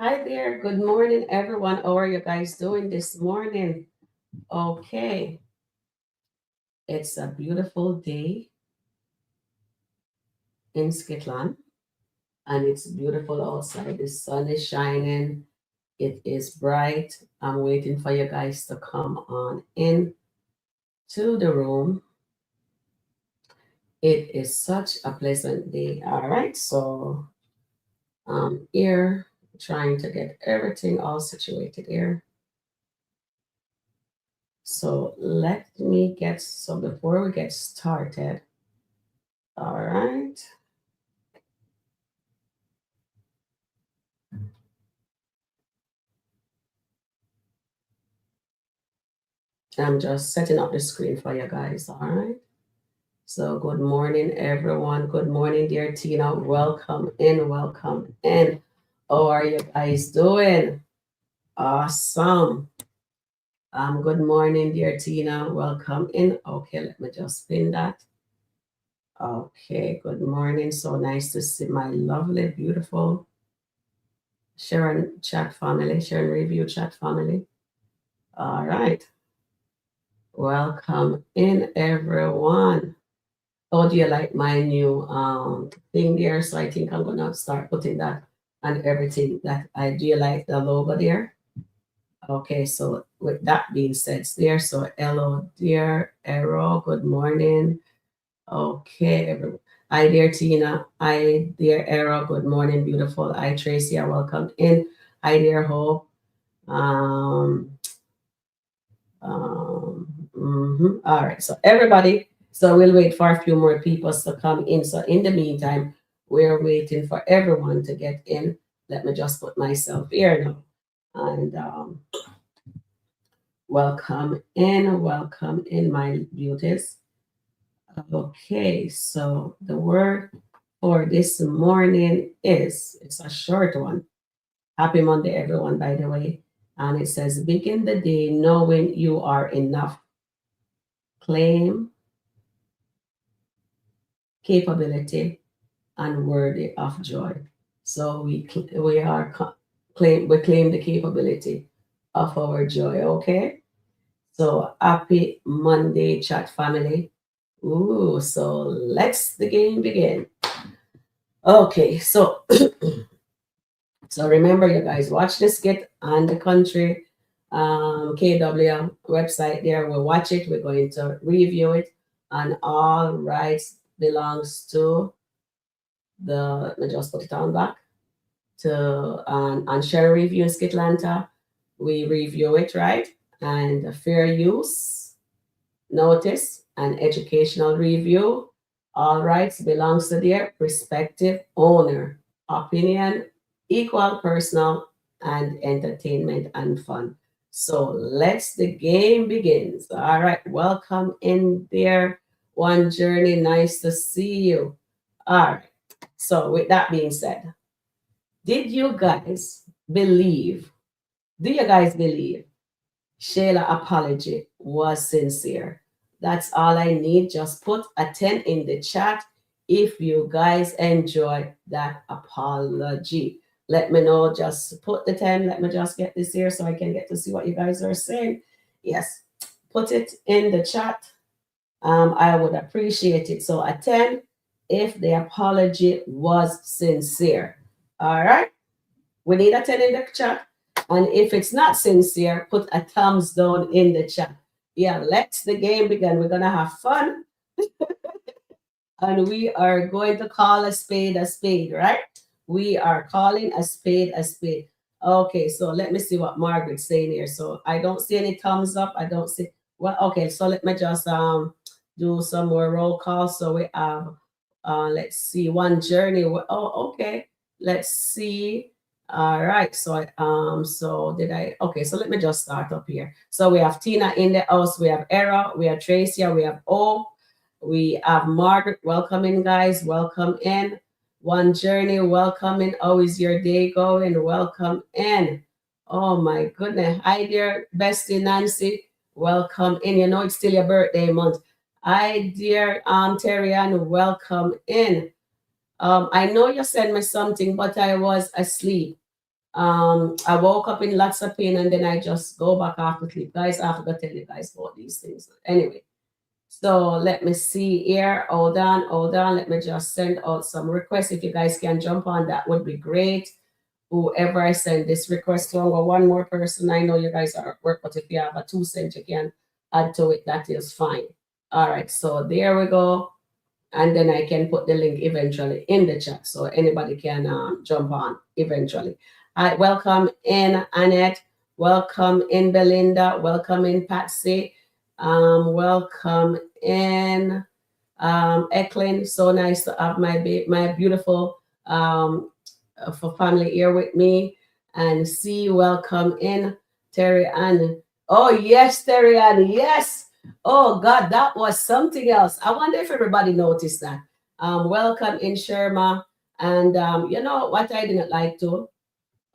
Hi there. Good morning, everyone. How are you guys doing this morning? Okay, it's a beautiful day in Skitland, and it's beautiful outside. The sun is shining. It is bright. I'm waiting for you guys to come on in to the room. It is such a pleasant day. All right, so I'm here trying to get everything all situated here. So let me get so before we get started. All right. I'm just setting up the screen for you guys. All right. So good morning, everyone. Good morning, dear Tina. Welcome in. Welcome in. How are you guys doing? Awesome. Good morning, dear Tina. Welcome in. Okay, let me just pin that. Okay, good morning. So nice to see my lovely, beautiful Sharon chat family, Sharon review chat family. All right. Welcome in, everyone. Oh, do you like my new thing there? So I think I'm gonna start putting that on everything that I do. You like the logo there? Okay, so with that being said, it's there. So hello, dear Arrow. Good morning. Okay, hi, dear Tina. Hi, dear Arrow. Good morning, beautiful. Hi, Tracy. Welcome in. Hi, dear Hope. Um, All right, so everybody, so we'll wait for a few more people to come in. So in the meantime, we're waiting for everyone to get in. Let me just put myself here now. And welcome in, my beauties. Okay, so the word for this morning is it's a short one. Happy Monday, everyone, by the way. And it says, begin the day knowing you are enough. Claim capability and worthy of joy. So we claim the capability of our joy. Okay. So happy Monday, chat family. Ooh, so let's the game begin. Okay, so so remember, you guys, watch the skit on the country KW website. There, we'll watch it. We're going to review it, and all rights belongs to the. Let me just put it on back to and share review in SkitLanta. We review it, right? And fair use, notice, and educational review. All rights belongs to their respective owner. Opinion, equal personal and entertainment and fun. So let's the game begins. All right, welcome in there. One journey, nice to see you. All right. So with that being said, did you guys believe? Do you guys believe Shayla apology was sincere? That's all I need. Just put a 10 in the chat if you guys enjoy that apology. Let me know. Just put the 10. Let me just get this here so I can get to see what you guys are saying. Yes, put it in the chat. I would appreciate it. So a 10 if the apology was sincere. All right. We need a 10 in the chat. And if it's not sincere, put a thumbs down in the chat. Yeah, let's the game begin. We're going to have fun. And we are going to call a spade, right? We are calling a spade a spade. Okay, so let me see what Margaret's saying here. So I don't see any thumbs up. I don't see. Well, okay, so let me just do some more roll call. So we have let's see, one journey. Oh, okay. Let's see. All right. So so did I okay, so let me just start up here. So we have Tina in the house, we have Era, we have Tracy, we have O, we have Margaret. Welcome in, guys. Welcome in. One journey, welcome in. How is your day going? Welcome in. Oh my goodness. Hi there, Bestie Nancy. Welcome in. You know it's still your birthday month. Hi, dear Terry Ann, welcome in. I know you sent me something, but I was asleep. I woke up in lots of pain and then I just go back after sleep. Guys, I have to tell you guys about these things. Anyway, so let me see here. Hold on, hold on. Let me just send out some requests. If you guys can jump on, that would be great. Whoever I send this request to, or one more person. I know you guys are at work, but if you have a 2 cent, you can add to it. That is fine. All right, so there we go. And then I can put the link eventually in the chat so anybody can jump on eventually. All right, welcome in Annette. Welcome in Belinda. Welcome in Patsy. Welcome in Eklund. So nice to have my beautiful for family here with me. And see, welcome in Terry Ann. Oh yes, Terry Ann. Yes. Oh God, that was something else. I wonder if everybody noticed that. Welcome in Sherma. And you know what I didn't like to?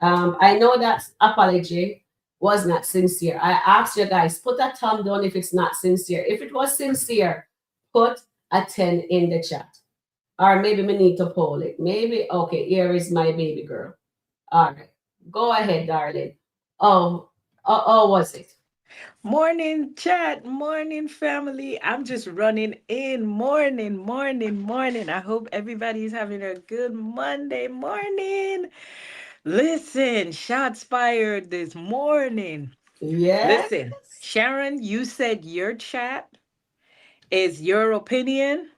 I know that apology was not sincere. I asked you guys, put a thumb down if it's not sincere. If it was sincere, put a 10 in the chat. Or maybe we need to poll it. Maybe, okay, here is my baby girl. All right. Go ahead, darling. Oh, was it? Morning, chat. Morning, family. I'm just running in. Morning, morning, morning. I hope everybody's having a good Monday morning. Listen, shots fired this morning. Yes. Listen, Sharon, you said your chat is your opinion,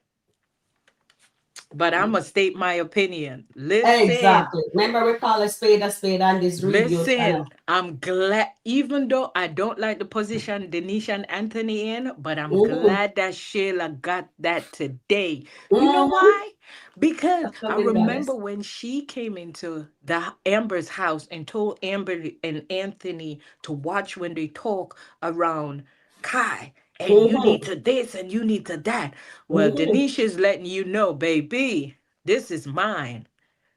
but I'm going to state my opinion. Listen. Exactly. Remember, we call a spade on this review channel. Listen, I'm glad, even though I don't like the position Denisha and Anthony in, but I'm Mm-hmm. glad that Shayla got that today. You know Mm-hmm. why? Because That's I coming, remember guys. when she came into the Amber's house and told Amber and Anthony to watch when they talk around Kai, and you need Mm-hmm. to this and you need to that. Well, Mm-hmm. Denisha's letting you know, baby, this is mine.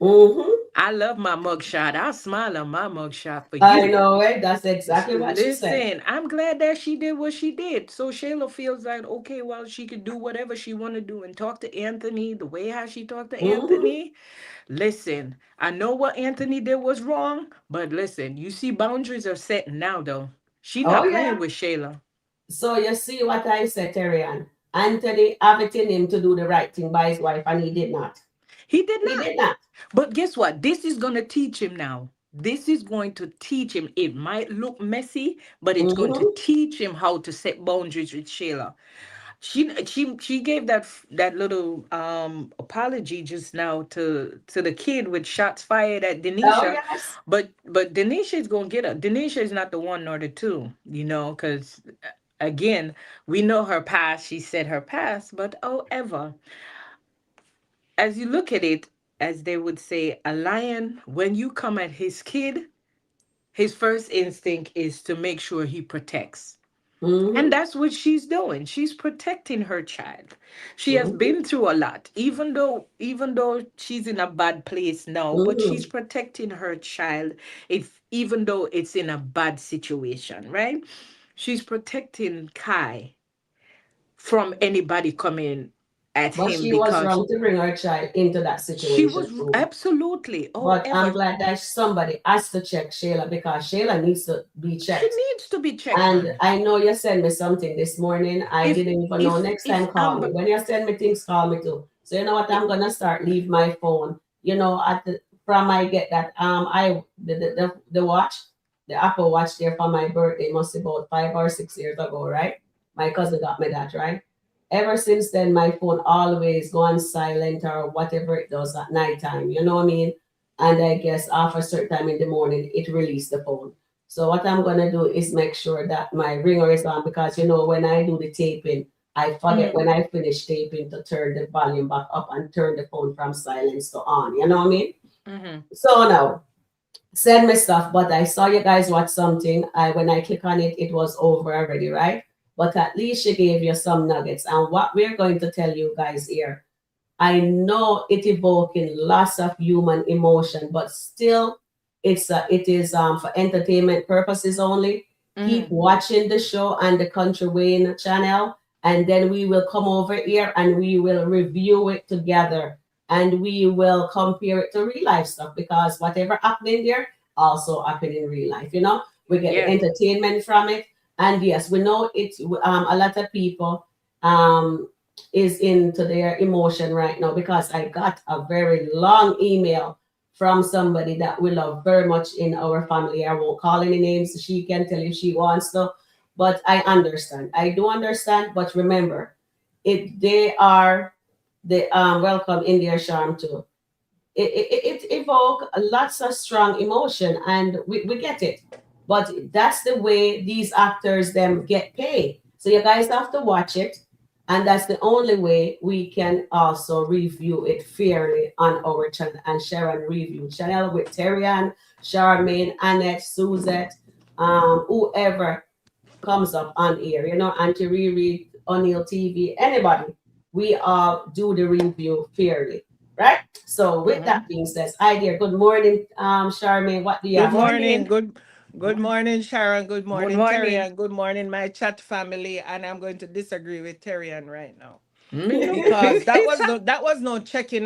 Mm-hmm. I love my mugshot. I'll smile on my mugshot for I you. know, right? That's exactly what she said. Listen, I'm glad that she did what she did. So Shayla feels like, okay, well, she could do whatever she want to do and talk to Anthony the way how she talked to Mm-hmm. Anthony. Listen, I know what Anthony did was wrong, but listen, you see boundaries are set now, though. She Oh, not yeah. playing with Shayla. So you see what I said, Terian. Anthony have it in him to do the right thing by his wife, and he did not. He did He not. did not. But guess what? This is going to teach him now. This is going to teach him. It might look messy, but it's going to Mm-hmm. teach him how to set boundaries with Shayla. She gave that little apology just now to the kid with shots fired at Oh, Denisha, yes. but Denisha is gonna get her. Denisha is not the one nor the two, because again, we know her past. She said her past, but however, as you look at it, as they would say, a lion, when you come at his kid, his first instinct is to make sure he protects. And Mm-hmm. that's what she's doing. She's protecting her child. She has Mm-hmm. been through a lot, even though she's in a bad place now, but she's Mm-hmm. protecting her child if even though it's in a bad situation, right? She's protecting Kai from anybody coming at But him she was because wrong to bring her child into that she situation was too. absolutely, But I'm however, glad that somebody has to check Shayla because Shayla needs to be she checked. needs to be checked And on. I know you sent me something this morning. I If didn't even know. if Next if time, call me. Amber, When you send me things, call me too. So you know what? it, I'm gonna start leave my phone. At the from I get that I the watch, the Apple Watch there for my birthday must be about 5 or 6 years ago, right? My cousin got me that, right? Ever since then, my phone always go on silent or whatever it does at nighttime. You know what I mean? And I guess after a certain time in the morning, it released the phone. So what I'm gonna do is make sure that my ringer is on because when I do the taping, I forget mm, when I finish taping to turn the volume back up and turn the phone from silence to on. You know what I mean? mhm. So now send me stuff, but I saw you guys watch something. I when I click on it, it was over already, right? But at least she gave you some nuggets. And what we're going to tell you guys here, I know it evoking lots of human emotion, but still, it is for entertainment purposes only. Keep Mhm. watching the show on the Country Wayne channel, and then we will come over here and we will review it together, and we will compare it to real life stuff because whatever happening there, also happen in real life. You know, we get the Yes. entertainment from it, and yes, we know it. A lot of people um is into their emotion right now because I got a very long email from somebody that we love very much in our family. I won't call any names. She can tell you she wants to, but I understand. I do understand. But remember, they are the welcome in their charm too. It evoke lots of strong emotion, and we get it. But that's the way these actors them get paid. So you guys have to watch it, and that's the only way we can also review it fairly on our channel. And Sharon review channel with Terrian, Charmaine, Annette, Suzette, whoever comes up on air, you know, Auntie Riri, O'Neill TV, anybody. We all do the review fairly, right? So with Hmm. that being said, hi dear, good morning, Charmaine. What do you Good have to morning. Good morning, Sharon. Good Good morning, Terry, morning. and good morning, my chat family. And I'm going to disagree with Terry right now Me. because It's that was no checking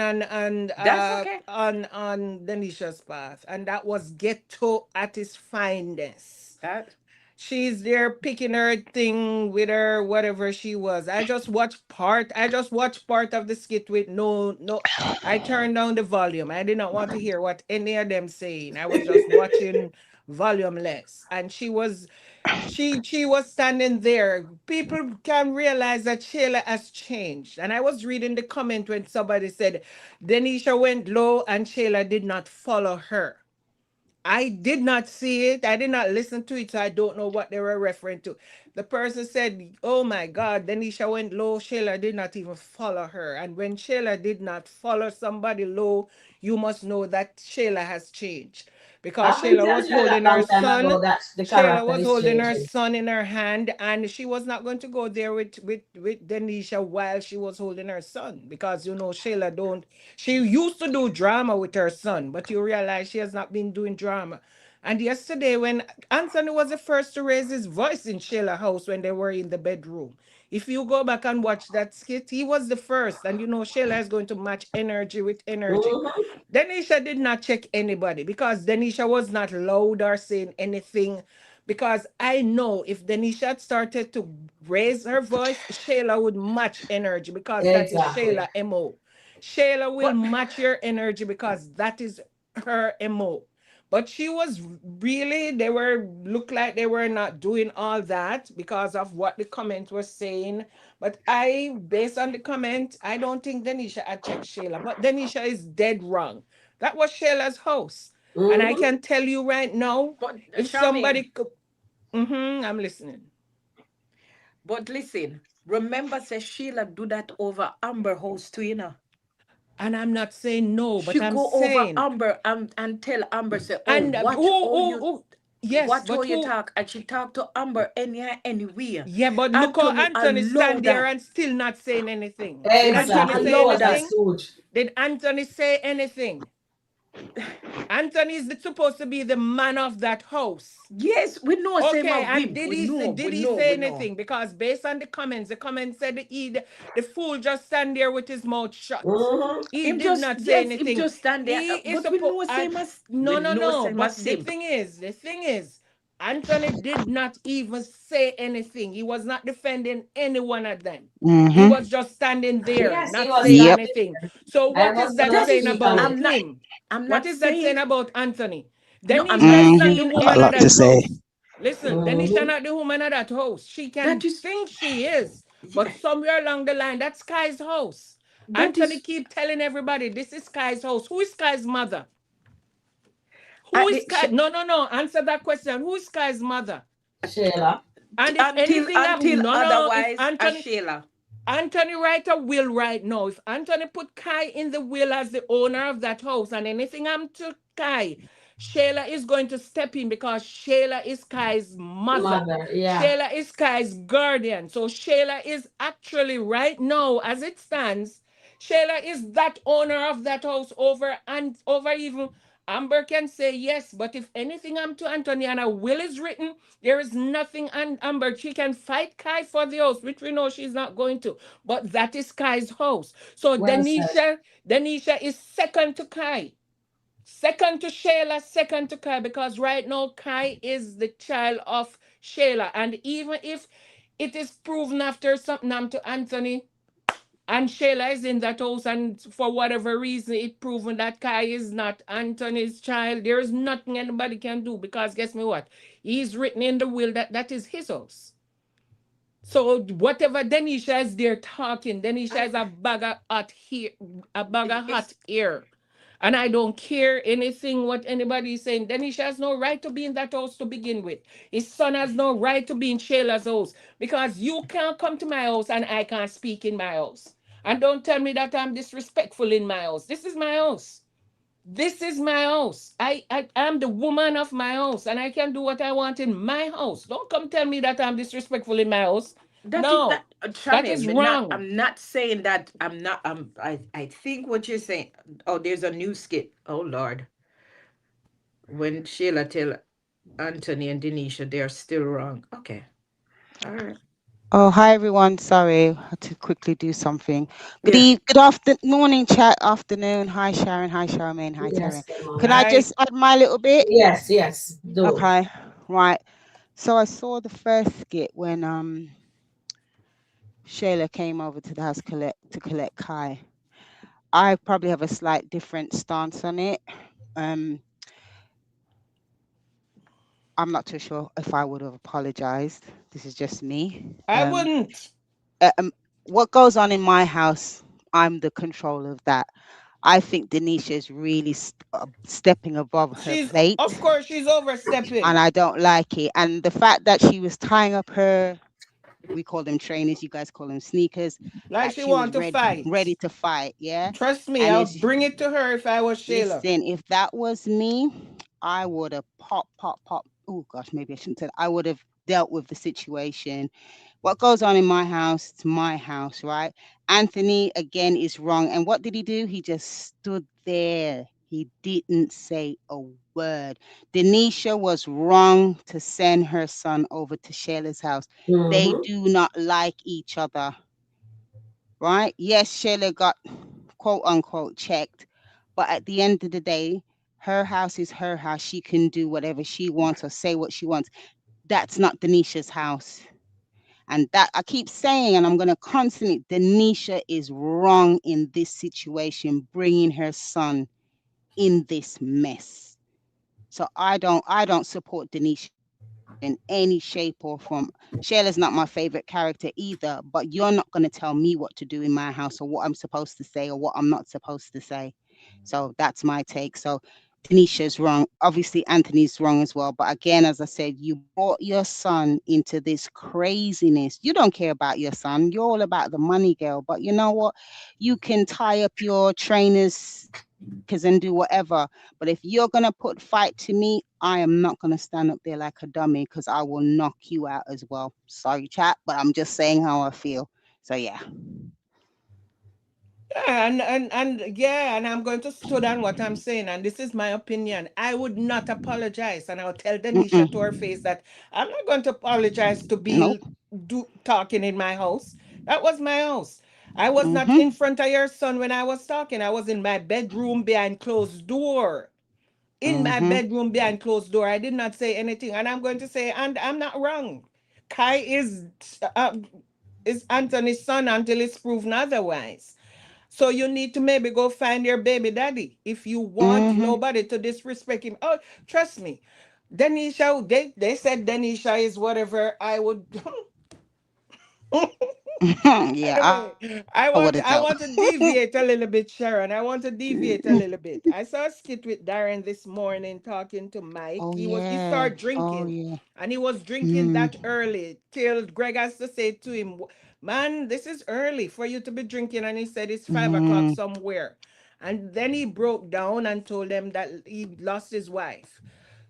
that's okay. on Denisha's path, and that was ghetto at its finest. That She's there picking her thing with her whatever she was. I just watched part of the skit with no. I turned down the volume. I did not want to hear what any of them saying. I was just watching volume less. And she was standing there. People can realize that Shayla has changed. And I was reading the comment when somebody said Denisha went low and Shayla did not follow her. I did not see it. I did not listen to it, so I don't know what they were referring to. The person said, "Oh my God, Denisha went low. Shayla did not even follow her." And when Shayla did not follow somebody low, you must know that Shayla has changed because I've been Shayla was telling you that holding her long time son. ago that the Shayla character was is holding her changing. son in her hand, and she was not going to go there with Denisha while she was holding her son because Shayla don't. She used to do drama with her son, but you realize she has not been doing drama. And yesterday, when Anthony was the first to raise his voice in Shayla house when they were in the bedroom, if you go back and watch that skit, he was the first. And Shayla is going to match energy with energy. Hmm. Denisha did not check anybody because Denisha was not loud or saying anything. Because I know if Denisha had started to raise her voice, Shayla would match energy because that is Exactly. Shayla MO. Shayla will but match your energy because that is her MO. But she was really, they were, look like they were not doing all that because of what the comment was saying. But based on the comment, I don't think Denisha had checked Shayla. But Denisha is dead wrong. That was Shayla's house. And I Hmm. can tell you right now, but if Charmaine, somebody could, I'm listening. but listen. Remember, say Sheila do that over Amber house too, you know. And I'm not saying no, She but I'm go over saying, Amber and tell Amber say, "Oh, and yes, watch how but you who, talk," and she talk to Amber anywhere. yeah, but look how Anthony Anthony allow stand there that. and still not saying anything. Did Anthony Anthony Exactly. say allow Because that. that's anything? huge. Did Anthony say anything? Anthony is supposed to be the man of that house. Yes, we know same Okay, a and whim. did We he say, know, did we he know, say we know. anything? Because based on the comments said the fool just stand there with his mouth shut. Hmm. He Him did just not say yes, him anything. just stand there. He is But we supposed know and same as we no, no, know no. same as But the simp. thing is, Anthony did not even say anything. He was not defending any one of them. He Mm-hmm. was just standing there, Yes, he not was saying Yep. standing anything. there. So I what was is that gonna That saying is speak on about it. him? I'm What not is that saying saying about Anthony? no, I'm not Denisha is not Mm. the saying A woman of lot anything. to that say. house. Listen, Denisha Hmm. not the woman of that house. She That can is think she is, but yeah, somewhere along the line, that's Sky's house. that Anthony is keep telling everybody this is Sky's house. Who is Sky's mother? Who at is the Sky? No, no, no. Answer that question. Who is Sky's mother? Sheila. And if until anything, no, no. If otherwise a Sheila. Anthony write a will right now. If Anthony put Kai in the will as the owner of that house and anything I'm to Kai, Shayla is going to step in because Shayla is Kai's mother. Mother, yeah. Shayla is Kai's guardian. So Shayla is actually right now, as it stands, Shayla is that owner of that house over and over even Amber can say yes, but if anything I'm to Anthony and a will is written, there is nothing and Amber. She can fight Kai for the house, which we know she's not going to. But that is Kai's house. So Well said. Denisha is second to Kai. Second to Shayla, second to Kai, because right now Kai is the child of Shayla. And even if it is proven after something happened to Anthony and Shayla is in that house, and for whatever reason it proven that Kai is not Anthony's child, there is nothing anybody can do, because guess me what? He's written in the will that that is his house. So whatever Denisha is there talking, Denisha I, is a bag of hot here, a bag of hot it's air. And I don't care anything what anybody is saying. Denisha has no right to be in that house to begin with. His son has no right to be in Shayla's house. Because you can't come to my house and I can't speak in my house. And don't tell me that I'm disrespectful in my house. This is my house. This is my house. I am the woman of my house and I can do what I want in my house. Don't come tell me that I'm disrespectful in my house. that is No, that that Charlie, is wrong. I'm not saying that I think what you're saying. Oh, there's a new skit. Oh Lord. When Sheila tell Anthony and Denisha they're still wrong. Okay. All right. Oh, hi everyone. Sorry, I had to quickly do something. Yeah. Good after morning, chat. Afternoon. Hi Sharon. Hi Charmaine. Hi Terry. Yes, good Can morning. I I just add my little bit? Yes, yes, do. Okay. Right. So I saw the first skit when Shayla came over to the house collect Kai. I probably have a slight different stance on it. Um, I'm not too sure if I would have apologized. This is just me. I wouldn't. Uh, um, what goes on in my house, I'm the control of that. I think Denisha is really stepping above her She's of plate, course she's and overstepping. I don't like it. And the fact that she was tying up her, we call them trainers, you guys call them sneakers, Like like she she was want to ready fight. to fight, yeah. Trust me, And I'll it's bring it to her if I was Shayla. listen, if that was me, I would have pop. Oh gosh, maybe I shouldn't say that. I would have dealt with the situation. What goes on in my house, it's my house, right? Anthony again is wrong. And what did he do? He just stood there. He didn't say a word. Denisha was wrong to send her son over to Shayla's house. They Mm-hmm. do not like each other, right? Yes, Shayla got quote unquote checked, but at the end of the day, her house is her house. She can do whatever she wants or say what she wants. That's not Denisha's house. And that I keep saying, and I'm going to constantly, Denisha is wrong in this situation, bringing her son in this mess. So I don't support Denisha in any shape or form. Shayla's not my favorite character either, but you're not going to tell me what to do in my house or what I'm supposed to say or what I'm not supposed to say. So that's my take. So Denisha's wrong. Obviously, Anthony's wrong as well. But again, as I said, you brought your son into this craziness. You don't care about your son. You're all about the money, girl. But you know what? You can tie up your trainers and do whatever. But if you're gonna put fight to me, I am not gonna stand up there like a dummy because I will knock you out as well. Sorry, chat, but I'm just saying how I feel. So yeah. Yeah, and yeah, and I'm going to stood on what I'm saying, and this is my opinion. I would not apologize, and I'll tell Denisha to her Mm-mm. face that I'm not going to apologize to be Nope. talking in my house. That was my house. I was not Mm-hmm. in front of your son when I was talking. I was in my bedroom behind closed door. In my Mm-hmm. bedroom behind closed door. I did not say anything, and I'm going to say, and I'm not wrong. Kai uh, is Anthony's son until it's proven otherwise. So you need to maybe go find your baby daddy if you want Mm-hmm. nobody to disrespect him. Oh, trust me. Denisha, they said Denisha is whatever I would Yeah, I Anyway, would have dealt. I want to deviate a little bit, Sharon. I want to deviate a little bit. I saw a skit with Darren this morning talking to Oh Mike. He yeah. started Oh drinking, yeah. and he was drinking Mm. that early till Greg has to say to him, "Man, this is early for you to be drinking." And he said it's 5 o'clock Mm. somewhere, and then he broke down and told them that he lost his wife.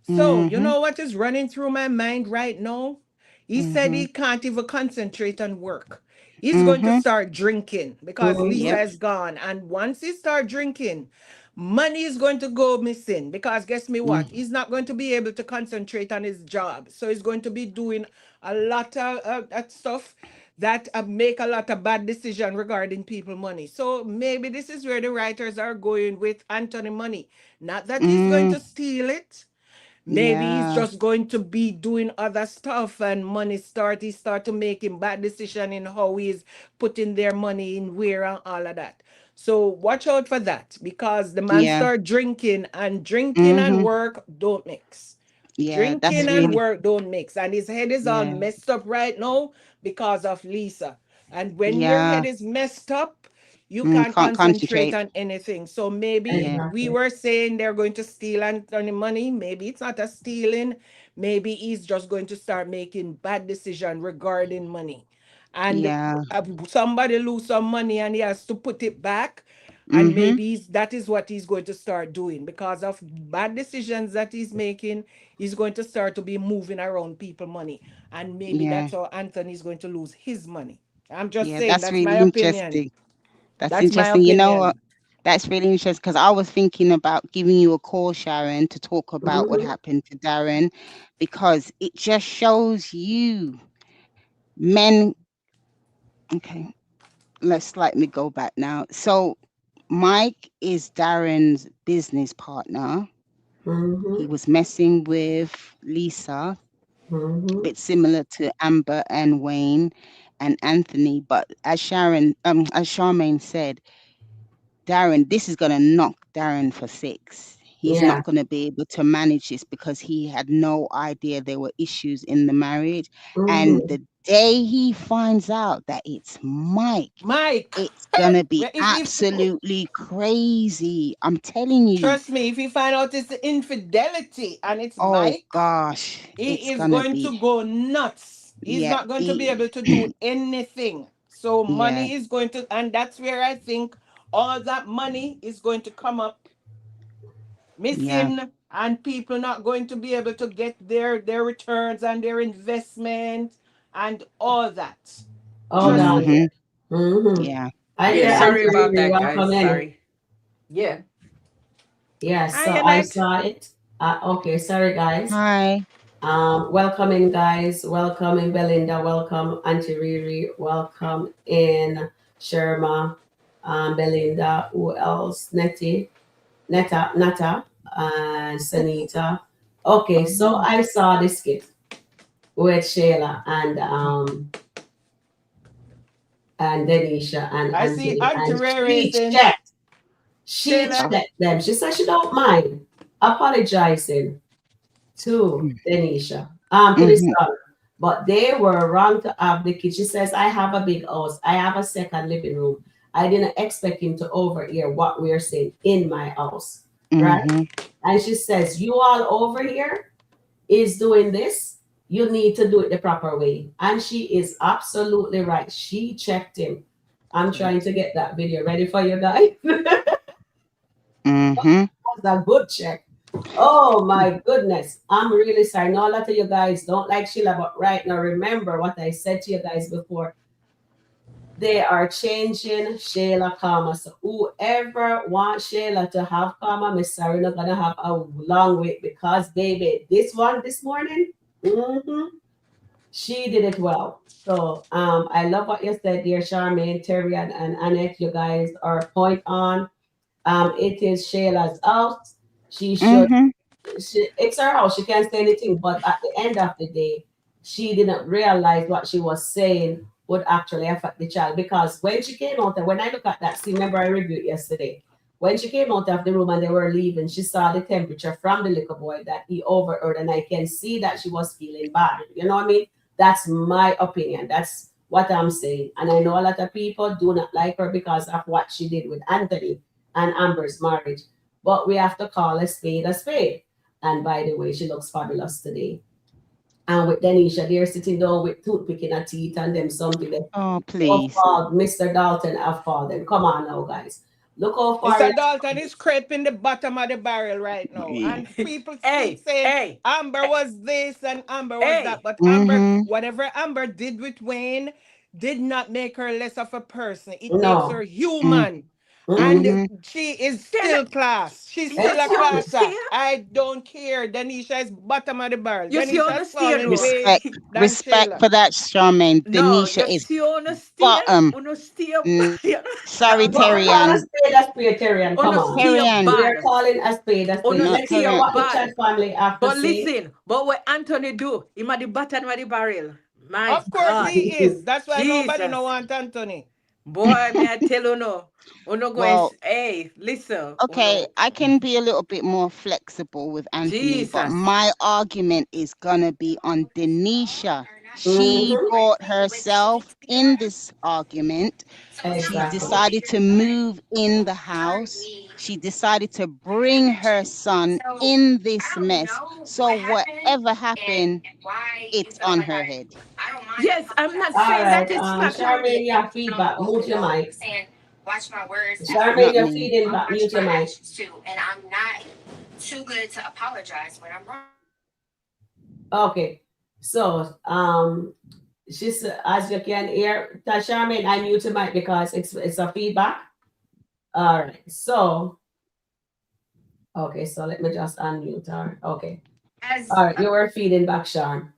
So, you Mm-hmm. know what is running through my mind right now? He said Mm-hmm. he can't even concentrate on work. He's going to Mm-hmm. start drinking because Mm-hmm. Lisa Yep. is gone. And once he start drinking, money is going to go missing because guess me what? Mm. He's not going to be able to concentrate on his job. So he's going to be doing a lot of stuff that make a lot of bad decision regarding people money. So maybe this is where the writers are going with Anthony money. Not that he's going Mm, to steal it. Maybe he's yeah. just going to be doing other stuff and money he start to making bad decision in how he's putting their money in where and all of that. So watch out for that because the man Yeah. start drinking and drinking and Mm-hmm. work don't mix. Yeah. That's Drinking and really. work don't mix. And his head is all Yeah. messed up right now because of Lisa. And when your Yeah. head is messed up, you Mm, can't can't concentrate concentrate. on anything. So maybe Yeah. we Exactly. were saying they're going to steal Anthony money. Maybe it's not a stealing. Maybe he's just going to start making bad decision regarding money. And Yeah. somebody lose some money and he has to put it back. And Mm-hmm. maybe that is what he's going to start doing because of bad decisions that he's making. He's going to start to be moving around people money. And maybe Yeah. that's how Anthony's going to lose his money. I'm just Yeah. saying, That's that's my really opinion. interesting. That's That's my interesting. You know what? opinion. That's really interesting because I was thinking about giving you a call, Sharon, to talk about what Mm-hmm. happened to Darren because it just shows you men. Okay, let me go back now. So, Mike is Darren's business partner. He Mm-hmm. was messing with Lisa, a Mm-hmm. bit similar to Amber and Wayne and Anthony. But as Charmaine said, Darren, this is going to knock Darren for six. He's Yeah. not going to be able to manage this because he had no idea there were issues in the marriage. And Mm-hmm. the day he finds out that it's Mike, Mike, it's going to be if absolutely crazy. I'm telling you. trust me, if you find out it's the infidelity and it's Oh Mike, gosh, he it's is going to going be, to go nuts. He's yeah, not going to be able to do anything. So yeah, money is going to, and that's where I think all that money is going to come up yeah. missing, and people not going to be able to get their returns and their investment and all that. Hold Trust on. me. Mm-hmm. Mm-hmm. Yeah. Hi Yeah, there, Yeah. sorry Auntie about Riri. that, guys. Welcome in. Sorry. Yeah. Yes, Hi, so I Annette. saw it. Okay, sorry, guys. Hi. Welcome in, guys. Welcome in, Belinda. Welcome, Auntie Riri. Welcome in, Sherma. Belinda. Who else? Netta, and Sanita. Okay, so Mhm. I saw this skit with Shayla and Denisha and I see Anthony, Auntie and Rere she saying, checked. She Shayla, Oh. checked them. She said she don't mind apologizing to Mm-hmm. Denisha, to the Mm-hmm. son. But they were wrong to have the kid. She says, I have a big house. I have a second living room. I didn't expect him to overhear what we're saying in my house. Right? Mm-hmm. And she says, you all over here is doing this. You need to do it the proper way. And she is absolutely right. She checked him. I'm trying to get that video ready for you guys. Mm-hmm. That's a good check. Oh my goodness. I'm really sorry. Now a lot of you guys don't like Sheila, but right now remember what I said to you guys before. They are changing Shayla karma. So whoever wants Shayla to have karma, Miss Sorry not gonna have a long wait because baby, this one this morning, she did it well. So I love what you said, dear Charmaine, Terry, and Annette. You guys are point on. It is Shayla's house. She should Mm-hmm. it's her house. She can't say anything. But at the end of the day, she didn't realize what she was saying would actually affect the child. Because when she came out, and when I look at that scene, remember I reviewed yesterday. When she came out of the room and they were leaving, she saw the temperature from the little boy that he overheard, and I can see that she was feeling bad. You know what I mean? That's my opinion. That's what I'm saying. And I know a lot of people do not like her because of what she did with Anthony and Amber's marriage. But we have to call a spade a spade. And by the way, she looks fabulous today. And with Denisha, they're sitting down with toothpick in her teeth and them something that Oh, so please. far, Mr. Dalton have fallen. Come on now, guys. Look how far he Mr. has Dalton come. is scraping the bottom of the barrel right now. Yeah. And people keep Hey, saying hey, Amber was this and Amber was that. hey. But Amber, Mm-hmm. whatever Amber did with Wayne, did not make her less of a person. It makes her No. Mm. human. And Mm-hmm. Mm-hmm. she is Then still class. She's still yes, a you Exactly. classer. understand? I don't care. Denisha is bottom of the barrel. You see, Denisha is understand, falling no? way Respect, than respect Shayla. for that, Charmaine. No, Denisha you is see, understand? bottom. Understand? Mm, You sorry, understand? But we Bad. call a Terrian. spade a spade, Tyrion. Come on. Understand? Terrian. We are Bad. calling a spade. No, Let's hear Understand? Terrian. what the chat Bad. family have to But say. listen, but what Anthony do, him at the bottom of the barrel. My Of course God. he is. That's why nobody no Jesus. want Anthony. Boy, may I tell you no. Uno go and, Well, hey, listen, okay, uno. I can be a little bit more flexible with Anthony, but Jesus. my argument is gonna be on Denisha. She Mm-hmm. brought herself in this argument. She Exactly. decided to move in the house. She decided to bring her son in this mess. So whatever happened, it's on her head. Yes, I'm not All saying that right. it's not. Charmaine, you have feedback. Mute your mic. Charmaine, Not you're me. feeding back. Mute your mic. Okay. So, she's as you can hear, Charmaine, I mute your mic because it's a feedback. All right. So, okay. So let me just unmute her. Okay. All right. You were feeding back, Sharon.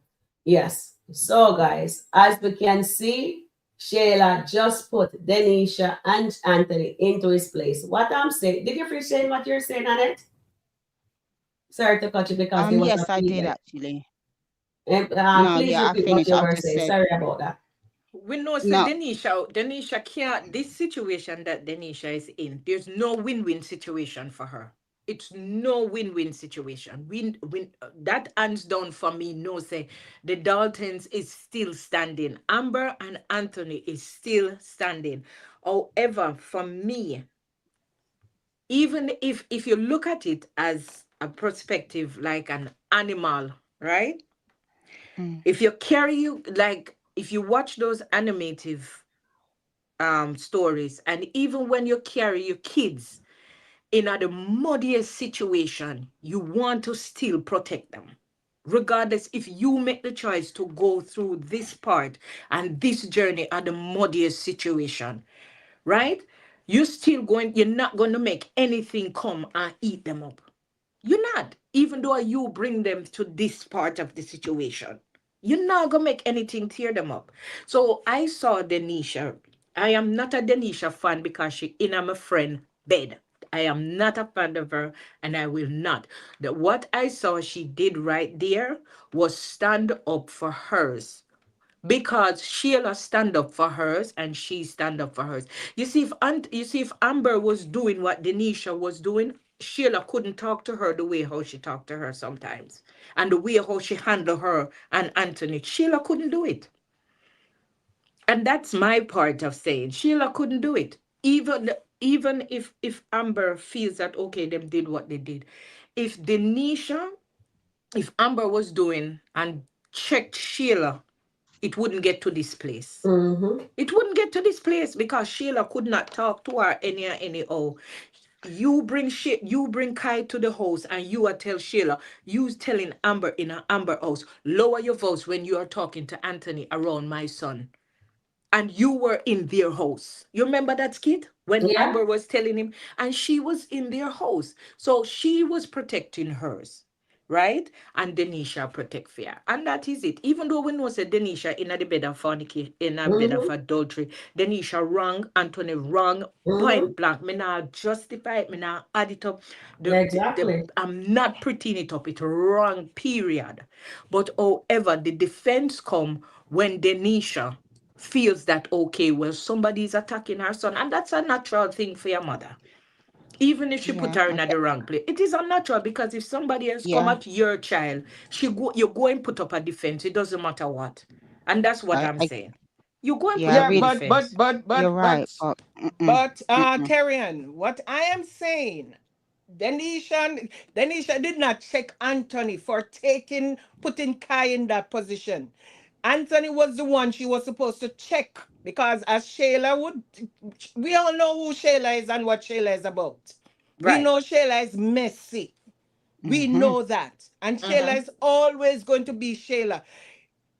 Yes. So, guys, as we can see, Shayla just put Denisha and Anthony into his place. What I'm saying, did you appreciate what you're saying on it? Sorry to cut you because there was a Yes, I did feedback. actually. And, No, please yeah, I repeat what finished. you I've were just saying. said Sorry about that. We know say no. Denisha can't, this situation that Denisha is in, there's no win-win situation for her. It's no win-win situation. Win that hands down for me. No say the Daltons is still standing. Amber and Anthony is still standing. However, for me, even if you look at it as a perspective like an animal, right? Mm, If you carry you like if you watch those animative stories, and even when you carry your kids in a the muddiest situation, you want to still protect them, regardless if you make the choice to go through this part and this journey at the muddiest situation, right? You're not going to make anything come and eat them up. You're not, even though you bring them to this part of the situation. You're not gonna make anything tear them up. So I saw Denisha. I am not a Denisha fan because she in my friend bed. I am not a fan of her, and I will not. What I saw she did right there was stand up for hers, because Sheila stand up for hers and she stand up for hers. You see if Amber was doing what Denisha was doing, Sheila couldn't talk to her the way how she talked to her sometimes, and the way how she handled her and Anthony. Sheila couldn't do it, and that's my part of saying Sheila couldn't do it. Even if Amber feels that okay, them did what they did, if Denisha, if Amber was doing and checked Sheila, it wouldn't get to this place. Mm-hmm. It wouldn't get to this place because Sheila could not talk to her anyhow. You bring Kai to the house and you are tell Sheila, you telling Amber in an Amber house, lower your voice when you are talking to Anthony around my son. And you were in their house. You remember that skit when Yeah. Amber was telling him, and she was in their house. So she was protecting hers, right? And Denisha protect fear. And that is it. Even though we know say Denisha in the bed of fornication, in a bed of Mm-hmm. adultery, Denisha wrong, Anthony wrong, Mm-hmm. point blank. Me now justify it, me now add it up. Exactly. I'm not prettying it up. It's wrong, period. But however, the defense come when Denisha feels that okay, well, somebody's attacking her son, and that's a natural thing for your mother. Even if she put yeah, her in the wrong place, it is unnatural because if somebody else come yeah. at your child, you go and put up a defense. It doesn't matter what, and that's what I'm I saying. You go and put yeah, I Yeah, up your really. defense. You're right, but mm-mm. Terrian, what I am saying, Denisha did not check Anthony for putting Kai in that position. Anthony was the one she was supposed to check because as Shayla would, we all know who Shayla is and what Shayla is about. We Right. know Shayla is messy. We Mm-hmm. know that. And Shayla Mm-hmm. is always going to be Shayla.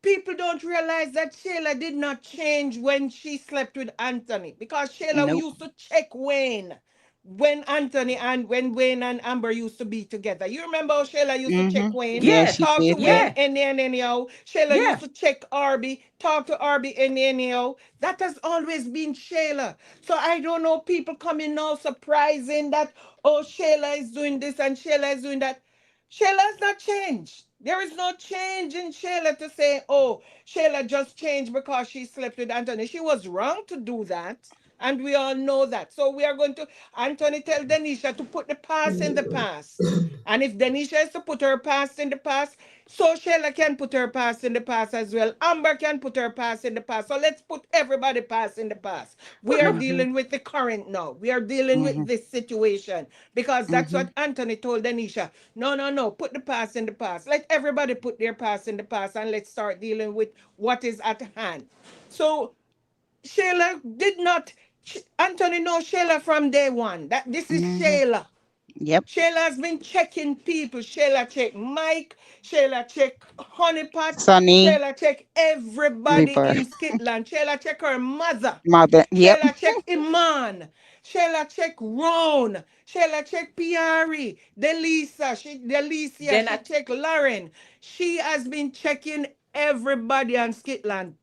people don't realize that Shayla did not change when she slept with Anthony, because Shayla Nope. used to check Wayne when Anthony and when Wayne and Amber used to be together. You remember how Shayla used to check Wayne, Yeah, she Yes. talk to did. Yeah. Wayne Yeah. any and anyhow. Shayla used Yeah. to check Arby, talk to Arby any anyhow. That has always been Shayla. So I don't know people coming now surprising that, oh, Shayla is doing this and Shayla is doing that. Shayla's not changed. There is no change in Shayla to say, oh, Shayla just changed because she slept with Anthony. She was wrong to do that. And we all know that. So we are going to, Anthony tell Denisha to put the past in the past. And if Denisha is to put her past in the past, so Shayla can put her past in the past as well. Amber can put her past in the past. So let's put everybody past in the past. We But are no, Mhm. dealing with the current now. We are dealing with Mhm. this situation because that's Mhm. what Anthony told Denisha. No, no, no. Put the past in the past. Let everybody put their past in the past and let's start dealing with what is at hand. So Shayla did not, Anthony knows Shayla from day one. That this is Mhm. Shayla. Yep. Shayla has been checking people. Shayla check Mike. Shayla check Honeypot. Sunny, Shayla check everybody everybody. in Skitland. Shayla check her mother. Mother. Yep. Shayla check Iman. Shayla check Ron. Shayla check Piari. Delicia. then She I check Lauren. She has been checking everybody on Skitland.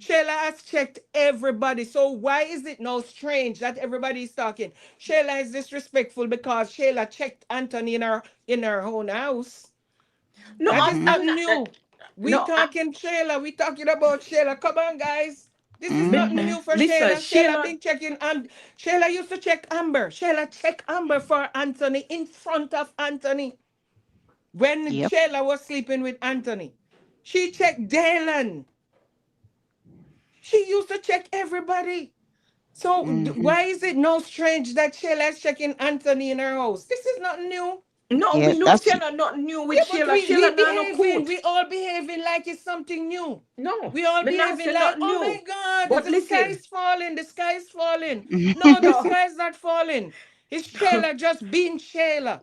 Shayla has checked everybody. So why is it now strange that everybody is talking? Shayla is disrespectful because Shayla checked Anthony in her own house. no, That I'm is not I'm not new. We no. talking Shayla. We talking about Shayla. Come on, guys. This is Me- nothing Mhm. new for Listen, Shayla. Shayla Sheila. been checking Shayla used to check Amber. Shayla check Amber for Anthony in front of Anthony when Yep. Shayla was sleeping with Anthony. She checked Dalen. She used to check everybody. So Mhm. why is it no strange that Shayla is checking Anthony in her house? This is not new. No, Yeah. we know That's Sheila not new with Yeah, but Sheila. we Sheila not no behaving, coat. we all behaving like it's something new. No, We all me not behaving say like, not oh my new. God, But the sky listen, is falling, the sky is falling. No, the no, sky is not falling. It's Shayla just being Shayla.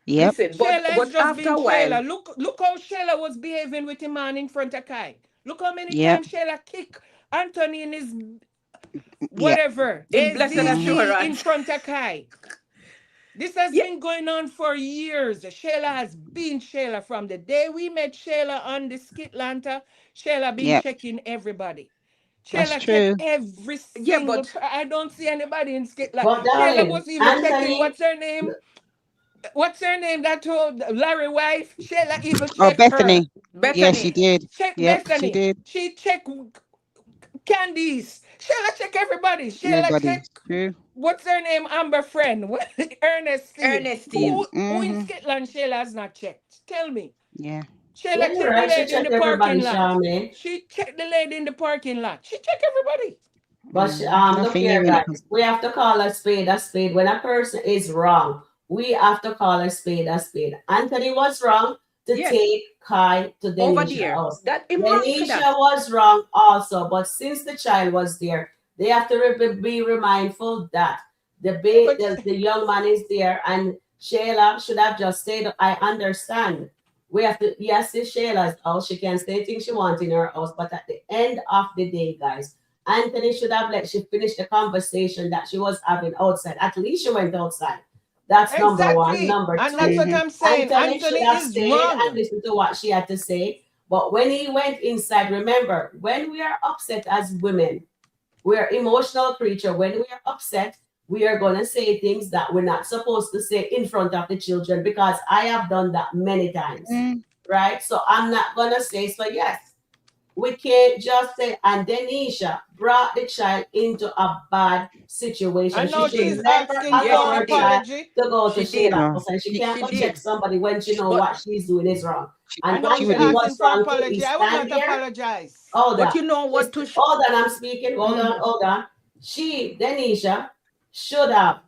yep. listen. Shayla is But just after being a while, Shayla. Look how Shayla was behaving with him man in front of Kai. Look how many Yep. times Shayla kick Anthony in his Yep. whatever, in blessed Mhm. AZZ in assurance, front of Kai. This has yeah, been going on for years. Shayla has been Shayla from the day we met Shayla on the SkitLanta. Shayla been Yep. checking everybody. That's Shayla check true. every yeah. single. But I don't see anybody in SkitLanta. But Shayla darling, was even checking Anthony, what's her name. What's her name? That told Larry wife. Shayla even Oh, check her. Bethany. Yeah, she Bethany, did. Check Yep, she Bethany. did. She check Candice. Shayla check everybody. Shayla Everybody. check True. what's her name? Amber friend. Ernestine. Ernestine. Who in Mhm. Skitland Shayla has not checked? Tell me. Yeah. yeah, Shayla you're checked the right. She lady in the checked everybody, parking lot. Charmaine. She checked the lady in the parking lot. She checked everybody. But look Nothing here, new when it comes. guys. We have to call a spade a spade. When a person is wrong, we have to call a spade a spade. Anthony was wrong to Yes, take Kai to over Denisha there. house. That him wrong for Denisha that. was wrong also, but since the child was there, they have to be remindful that Yeah, but the young man is there, and Shayla should have just stayed. I understand. We have to, yes, it's Shayla's house. She can say things she wants in her house, but at the end of the day, guys, Anthony should have let she finish the conversation that she was having outside. At least she went outside. That's number one. exactly. Number And that's two, what Mhm. I'm saying. Anthony should Anthony have is stayed and wrong. listened to what she had to say. But when he went inside, remember, when we are upset as women, we're emotional creature. When we are upset, we are gonna say things that we're not supposed to say in front of the children because I have done that many times. Mm. Right? So I'm not gonna say so yes. We can't just say, and Denisha brought the child into a bad situation. And She now She should she's did. never asking Yes, for allow she her did. child apology. to go to She did. Shayla's Oh, house. And she can't She go check did. somebody when she know But what she's doing is wrong. And And now she she's would Anthony do. asking was for wrong to apology. is I will stand not there. apologize. Hold but on. you know what to Hold on, I'm speaking. Mhm. Hold on. She, Denisha, should have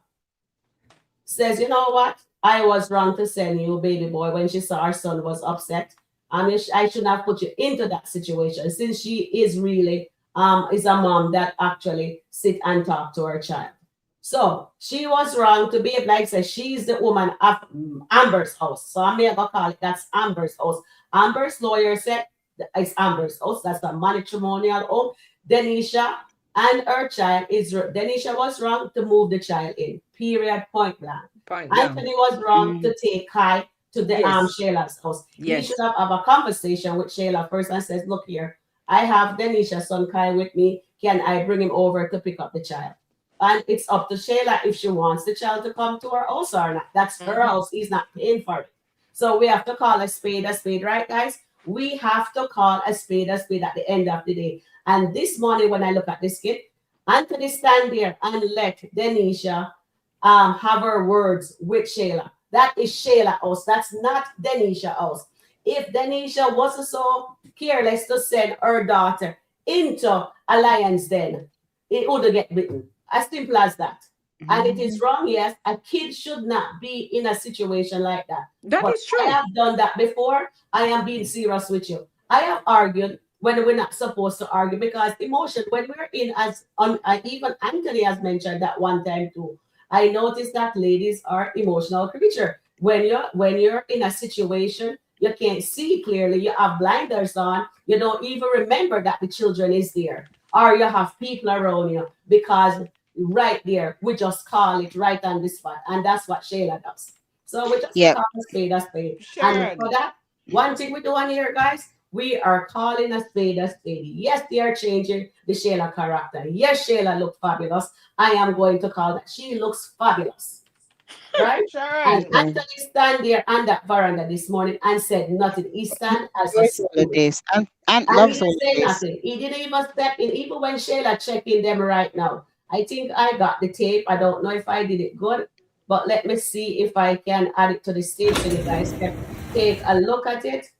says, you know what? I was wrong to send you, baby boy, when she saw her son was upset. I mean, I shouldn't have put you into that situation since she is really is a mom that actually sit and talk to her child. So she was wrong to behave like say she's the woman of Amber's house. So I'm gonna call it that's Amber's house. Amber's lawyer said It's Amber's house. That's a matrimonial home. Denisha and her child is Denisha was wrong to move the child in. Period. Point blank. Point blank. Anthony was wrong Mm. to take Kai to the Yes. Shayla's house. He should Yes. have a conversation with Shayla first and says, "Look here, I have Denisha's son Kai with me. Can I bring him over to pick up the child?" And it's up to Shayla if she wants the child to come to her house or not. That's her Mm-hmm. house. He's not paying for it. So we have to call a spade, right, guys? We have to call a spade at the end of the day. And this morning, when I look at this kid, Anthony stand there and let Denisha have her words with Shayla. That is Shayla house. That's not Denisha house. If Denisha wasn't so careless to send her daughter into Alliance, then it would get bitten. As simple as that. And it is Mhm. wrong, yes. A kid should not be in a situation like that. That But is I true. have done that before. I am being serious with you. I have argued when we're not supposed to argue because emotion, when we're in, as on, even Anthony has mentioned that one time too. I noticed that ladies are emotional creature. When you're in a situation you can't see clearly, you have blinders on, you don't even remember that the children is there, or you have people around you because right there, we just call it right on the spot, and that's what Shayla does. So we just Yep. call a spade a spade, and for Sharon. that, one thing we do on here, guys, we are calling a spade a spade. Yes, they are changing the Shayla character. Yes, Shayla look fabulous. I am going to call that. She looks fabulous, right? And Sharon. Okay. Anthony stand there on that veranda this morning and said nothing. He stand as a Enjoys all of student. this. And And he loves all didn't of say this. nothing. He didn't even step in, even when Shayla checking them right now. I think I got the tape. I don't know if I did it good, but let me see if I can add it to the stage so you guys can take a look at it.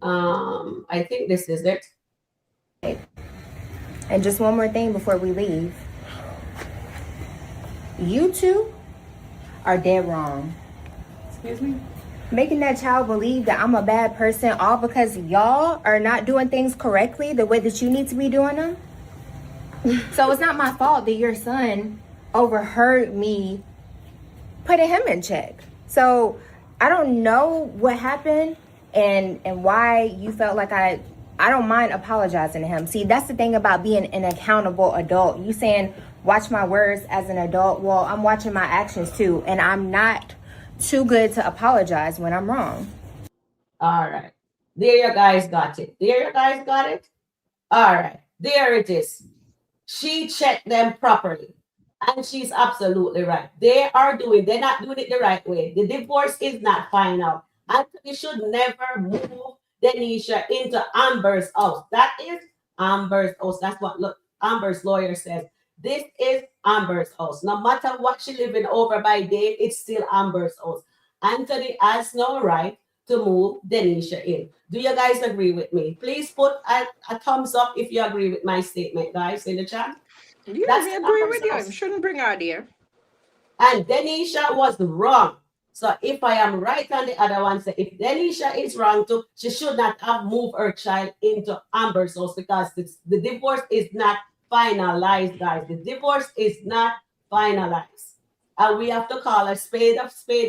I think this is it. And just one more thing before we leave. You two are dead wrong. Excuse me. Making that child believe that I'm a bad person all because y'all are not doing things correctly the way that you need to be doing them. So it's not my fault that your son overheard me putting him in check. So I don't know what happened and why you felt like I don't mind apologizing to him. See, that's the thing about being an accountable adult. You saying watch my words as an adult. Well, I'm watching my actions too, and I'm not too good to apologize when I'm wrong. All right. There you guys got it. There you guys got it. All right. There it is. She checked them properly. And she's absolutely right. They're not doing it the right way. The divorce is not final. Anthony should never move Denisha into Amber's house. That is Amber's house. That's what Amber's lawyer says. This is Amber's house. No matter what she living over by Dave, it's still Amber's house. Anthony has no right to move Denisha in. Do you guys agree with me? Please put a thumbs up if you agree with my statement, guys, in the chat. Yeah, That's we the agree Amber's with you. You house. shouldn't bring her there. And Denisha was wrong. So if I am right on the other one, say if Denisha is wrong too, she should not have moved her child into Amber's house because the divorce is not finalized, guys. The divorce is not finalized. And we have to call a spade,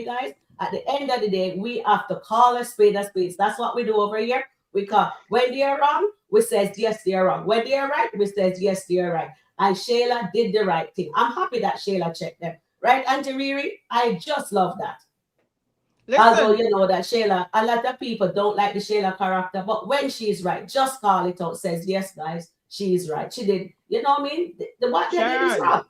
guys. At the end of the day, we have to call a spade a spade. That's what we do over here. We call when they are wrong, we says yes, they are wrong. When they are right, we says yes, they are right. And Shayla did the right thing. I'm happy that Shayla checked them. Right, Auntie Riri? I just love that. Although Listen, you know that Shayla, a lot of people don't like the Shayla character, but when she's right, just call it out. Says yes, guys, she's right. She did. You know what I mean? What they did is Sharon. wrong,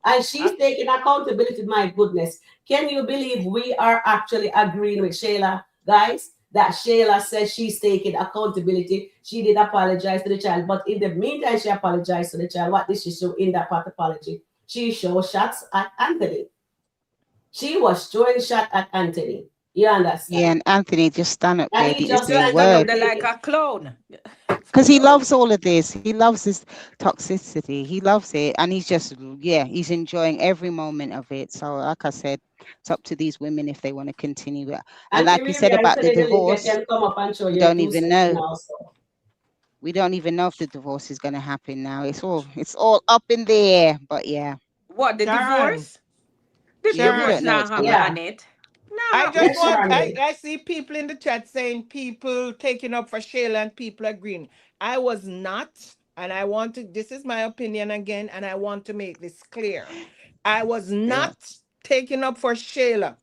and she's I, taking accountability. My goodness, can you believe we are actually agreeing with Shayla, guys? That Shayla says she's taking accountability. She did apologize to the child, but in the meantime, she apologized to the child. What did she show in that part apology? She showed shots at Anthony. She was throwing shot at Anthony. You Yeah, understand? and Anthony just stand up And there, he didn't just say a Just stand stand there up word. there like thinking, a clown. Because he no, loves all of this. He loves this toxicity. He loves it. And he's just, yeah, he's enjoying every moment of it. So, like I said, it's up to these women if they want to continue it. And Auntie like you said Riri, about the Anthony, the link, you divorce, can come up and show we your don't two even cents in know. also. We don't even know if the divorce is going to happen now. It's all up in the air. But yeah, What, the Sharon. divorce? The yeah, we divorce Sharon. don't know not what's going to Yeah. happen, it. I just Yes, want Charmaine. I see people in the chat saying people taking up for Shayla and people agreeing. I was not, and I want to this is my opinion again, and I want to make this clear. I was Yeah. not taking up for Shayla.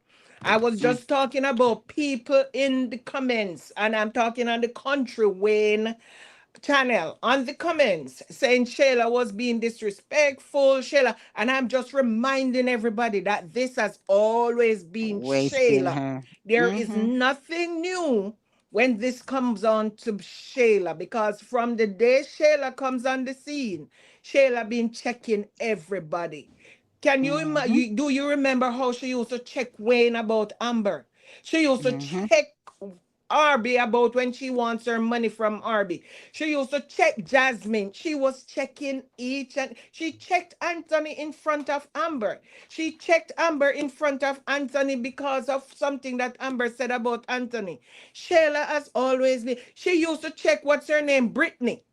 I was Mm. just talking about people in the comments, and I'm talking on the Country Wayne channel on the comments saying Shayla was being disrespectful, Shayla. And I'm just reminding everybody that this has always been Always been Shayla. her. There is Mm-hmm. nothing new when this comes on to Shayla because from the day Shayla comes on the scene, Shayla been checking everybody. Can you, Mm-hmm. do you remember how she used to check Wayne about Amber? She used to Mm-hmm. check Arby about when she wants her money from Arby. She used to check Jasmine. She was checking each and she checked Anthony in front of Amber. She checked Amber in front of Anthony because of something that Amber said about Anthony. Shayla has always been. She used to check what's her name, Brittany.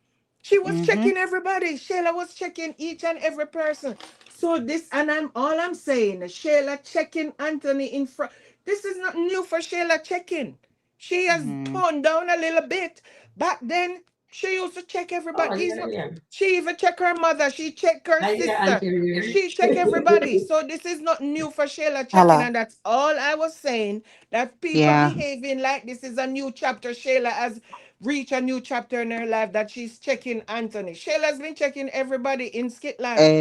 She was Mm-hmm. checking everybody. Shayla was checking each and every person. So this, and I'm saying, Shayla checking Anthony in front. This is not new for Shayla checking. She has Mm-hmm. toned down a little bit. Back then, she used to check Oh, everybody. yeah, yeah. She even check her mother. She check her I hear sister. Auntie Riri. She check everybody. So this is not new for Shayla checking, Hello. and that's all I was saying. That people Yeah. behaving like this is a new chapter. Shayla has reached a new chapter in her life that she's checking Anthony. Shayla's been checking everybody in Skitland.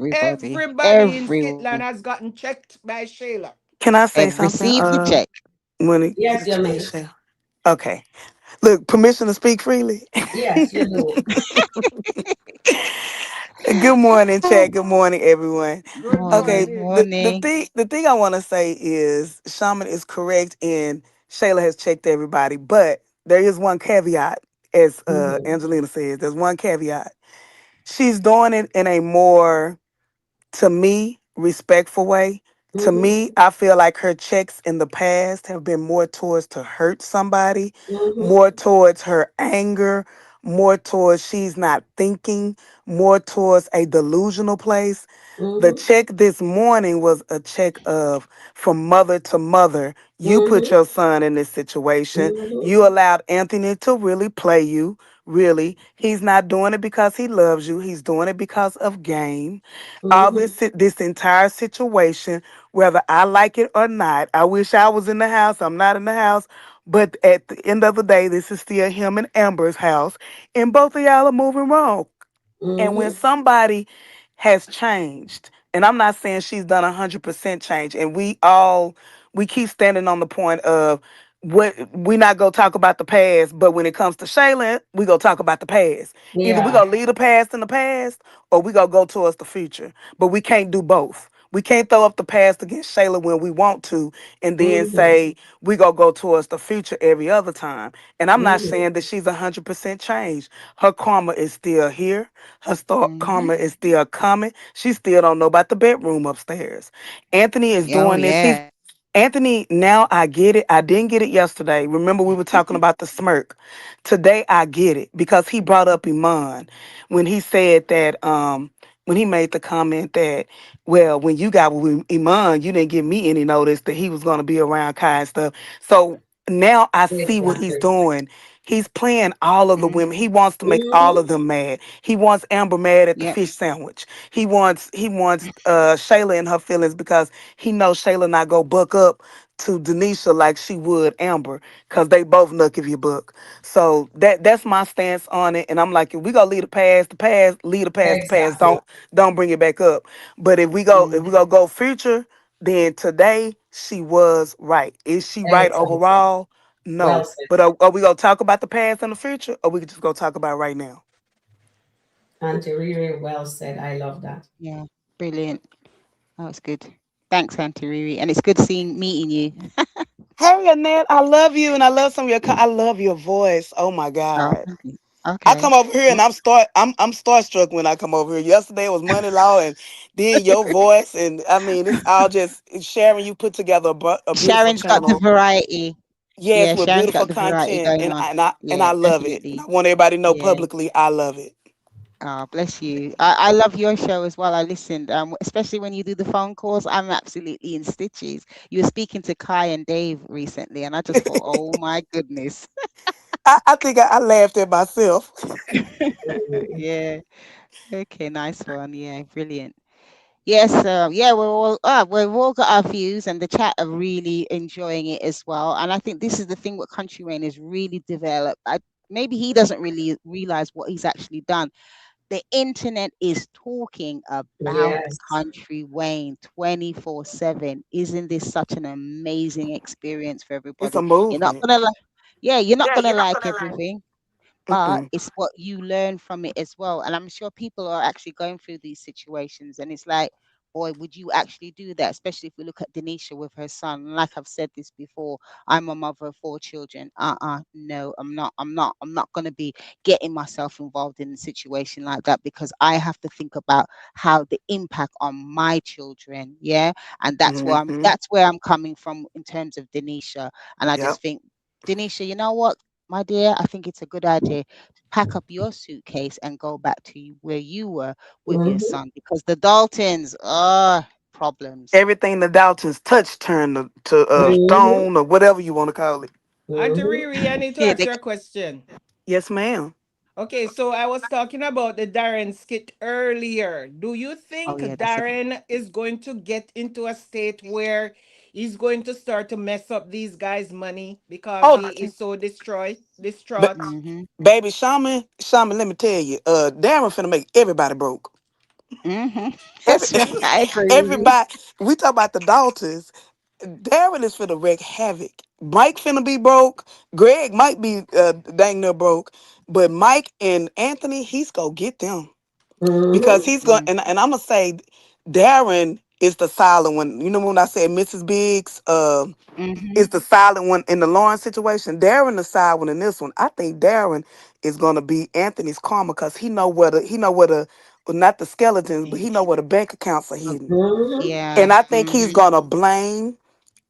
Everybody. Everybody in Everyone. Skitland has gotten checked by Shayla. Can I Have say something? received the check. When it, Yes, your mate. Michelle. Okay. Look, permission to speak freely. Yes, you do. Good morning, chat. Good morning, everyone. Good Okay, Morning. morning. Morning. the thing I want to say is Shaman is correct in Shayla has checked everybody, but there is one caveat, as Mm-hmm. Angelina says. There's one caveat. She's doing it in a more, to me, respectful way. To Mm-hmm. me, I feel like her checks in the past have been more towards to hurt somebody, Mm-hmm. more towards her anger, more towards she's not thinking, more towards a delusional place. The Mm-hmm. check this morning was a check of from mother to mother. You put Mm-hmm. your son in this situation. Mm-hmm. You allowed Anthony to really play you. Really, he's not doing it because he loves you. He's doing it because of game. All Mm-hmm. this entire situation, whether I like it or not, I wish I was in the house. I'm not in the house, but at the end of the day, this is still him and Amber's house, and both of y'all are moving wrong. And when Mm-hmm. somebody has changed, and I'm not saying she's done 100% change, and we keep standing on the point of what we not gonna talk about the past, but when it comes to Shayla, we gonna talk about the past. Either we Yeah. gonna leave the past in the past, or we gonna go towards the future. But we can't do both. We can't throw up the past against Shayla when we want to, and then Mm-hmm. say we gonna go towards the future every other time. And I'm not Mm-hmm. saying that she's 100% changed. Her karma is still here. Her Mm-hmm. karma is still coming. She still don't know about the bedroom upstairs. Anthony is Oh, doing this. yeah. Anthony, now I get it. I didn't get it yesterday. Remember, we were talking about the smirk. Today I get it because he brought up Iman when he said that when he made the comment that, well, when you got with Iman, you didn't give me any notice that he was gonna be around Kai and stuff. So now I see what he's Exactly. doing. He's playing all of the Mm. women. He wants to make all Mm-hmm. of them mad. He wants Amber mad at the Yep. fish sandwich. He wants Shayla in her feelings because he knows Shayla not go buck up to Denisha like she would Amber, because they both look if you book. So that's my stance on it. And I'm like, if we gonna leave the past, leave the past. Exactly. Don't bring it back up. But if we Mm. gonna go future, then today she was right. Is she right Exactly. overall? Well No. said. But are we gonna talk about the past and the future, or we could just go talk about right now? Auntie Riri, well said. I love that. Yeah. Brilliant. That was good. Thanks, Auntie Riri. And it's good seeing meeting you. Hey Annette, I love you, and I love some of your. I love your voice. Oh my Oh, God. thank you. I Okay. come over here and Well, I'm starstruck when I come over here. Yesterday was Money Law, and then your voice, and I mean it's all just Sharon. You put together a beautiful Sharon's got the channel. variety. Yes, Yeah, with Sharon's got beautiful the variety content, going on. and I Yeah, love it. And definitely. I want everybody to know Yeah. publicly I love it. Oh, bless you. I love your show as well. I listened, especially when you do the phone calls. I'm absolutely in stitches. You were speaking to Kai and Dave recently, and I just thought, oh my goodness. I think I laughed at myself. Mm. Yeah. Okay, nice one. Yeah, brilliant. Yes, yeah, we've all got our views, and the chat are really enjoying it as well. And I think this is the thing what Country Wayne has really developed. Maybe he doesn't really realize what he's actually done. The internet is talking about Yes. Country Wayne 24/7. Isn't this such an amazing experience for It's a everybody? You're not movement. gonna like, yeah, you're not Yeah, gonna you're not like gonna lie. everything, but Mm-mm. it's what you learn from it as well. And I'm sure people are actually going through these situations, and it's like, boy, would you actually do that? Especially if we look at Denisha with her son. And like I've said this before, I'm a mother of 4 children. No, I'm not going to be getting myself involved in a situation like that, because I have to think about how the impact on my children. Yeah, and Mm-hmm. that's where I'm coming from in terms of Denisha. And I Yep. just think, Denisha, you know what, my dear, I think it's a good idea to pack up your suitcase and go back to where you were with your Mm-hmm. son, because the Daltons are problems. Everything the Daltons touch turned to Mm-hmm. stone or whatever you want to call it. Auntie Mm-hmm. Riri, I need to Yeah, ask they, you a question. Yes, ma'am. Okay, so I was talking about the Darren skit earlier. Do you oh think yeah, that's a good. Darren is going to get into a state where he's going to start to mess up these guys' money because Oh, he is so ba- distraught? Mm-hmm. baby, Shaman, let me tell you, Darren finna make everybody broke. Mm-hmm. Every, That's right. I agree with you. everybody, we talk about the Daltons. Darren is finna wreak havoc. Mike finna be broke. Greg might be dang near broke, but Mike and Anthony, he's gonna get them because Mm-hmm. he's going. Mm, And I'm gonna say, Darren is the silent one. You know when I said Mrs. Biggs, mm-hmm. is the silent one in the Lauren situation. Darren the silent one in this one. I think Darren is gonna be Anthony's karma because he know where the well, not the skeletons, but he know where the bank accounts are Oh, hidden. Mm-hmm. And yeah. I think he's Mm-hmm. gonna blame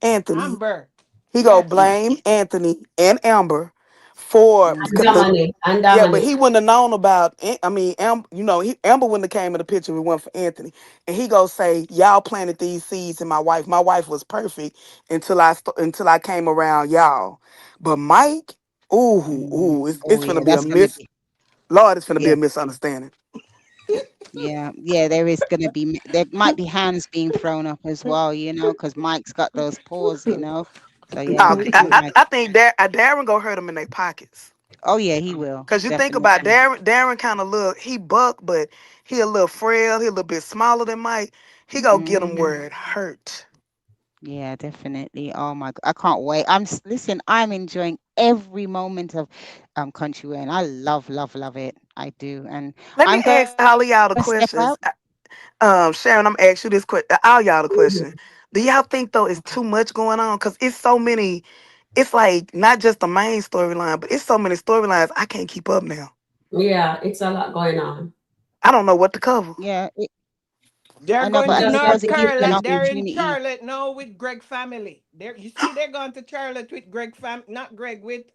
Anthony. Amber. He gonna Yes. blame Anthony and Amber for And Mm-hmm. the Dominic. And yeah, but Dominic. he wouldn't have known about. I mean, Amber wouldn't have came in the picture if it wasn't for Anthony. And he go say, "Y'all planted these seeds in my wife. My wife was perfect until I came around y'all." But Mike, Mm. it's Oh gonna yeah, be a that's gonna miss. be. Lord, it's gonna be Yeah, a misunderstanding. yeah. There is gonna be. There might be hands being thrown up as well. Because Mike's got those paws. So yeah, No, I can I imagine. think Darren gonna hurt him in their pockets. Oh yeah, he will Cause you think about definitely. Darren kind of look, he buck, but he a little frail, he a little bit smaller than Mike. He gonna get him Mm-hmm. where it hurt. Yeah, definitely. Oh my God, I can't wait. Listen. I'm enjoying every moment of Country Way, and I love, love, love it. I do, and Let me I'm gonna ask step all of out. y'all the questions. Sharon, I'm gonna ask you this question. All y'all the question. Do y'all think though it's Okay. too much going on? Cause it's so many. It's like not just the main storyline, but it's so many storylines. I can't keep up now. Yeah, it's a lot going on. I don't know what to cover. Yeah, They're I know, going but We I to just think have there's North to going to give be an them Carolina. They're in opportunity. Charlotte now with Greg family. You see, they're going to Charlotte with Greg not Greg with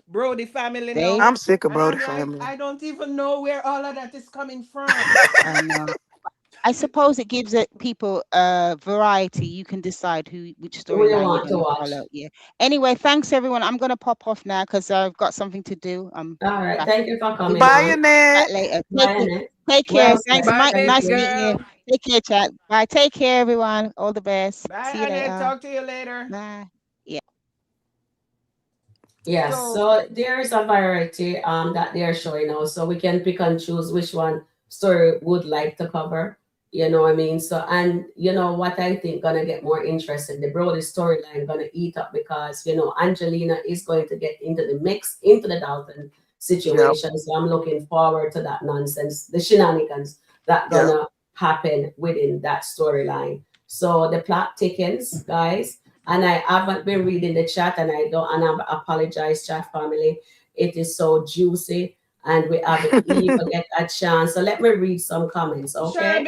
Brody family Dave, now. I'm sick of And Brody I'm like, family. I don't even know where all of that is coming from. I know. I suppose it gives it people variety. You can decide which who you storyline you're want going to to watch. follow. Yeah. Anyway, thanks everyone. I'm going to pop off now because I've got something to do. I'm All right. back. Thank you for I'll coming Bye, on. chat Annette. later. Bye, Annette. Take care. Well Thanks, said. Bye, Mike. Thank baby Nice you. meeting you. girl. Take care, chat. Bye. Take care, everyone. All the best. Bye, See you Annette. later. Talk to you later. Bye. Yeah. Yes, So, so there is a variety that they are showing now, so we can pick and choose which one story would like to cover. You know what I mean? So and you know what I think gonna get more interesting, the Brody storyline gonna eat up because Angelina is going to get into the mix into the Dalton Yep. situation. So I'm looking forward to that nonsense, the shenanigans that Yep. gonna happen within that storyline. So the plot thickens, guys, and I haven't been reading the chat, and I apologize, chat family. It is so juicy, and we haven't even get a chance. So let me read some comments, okay?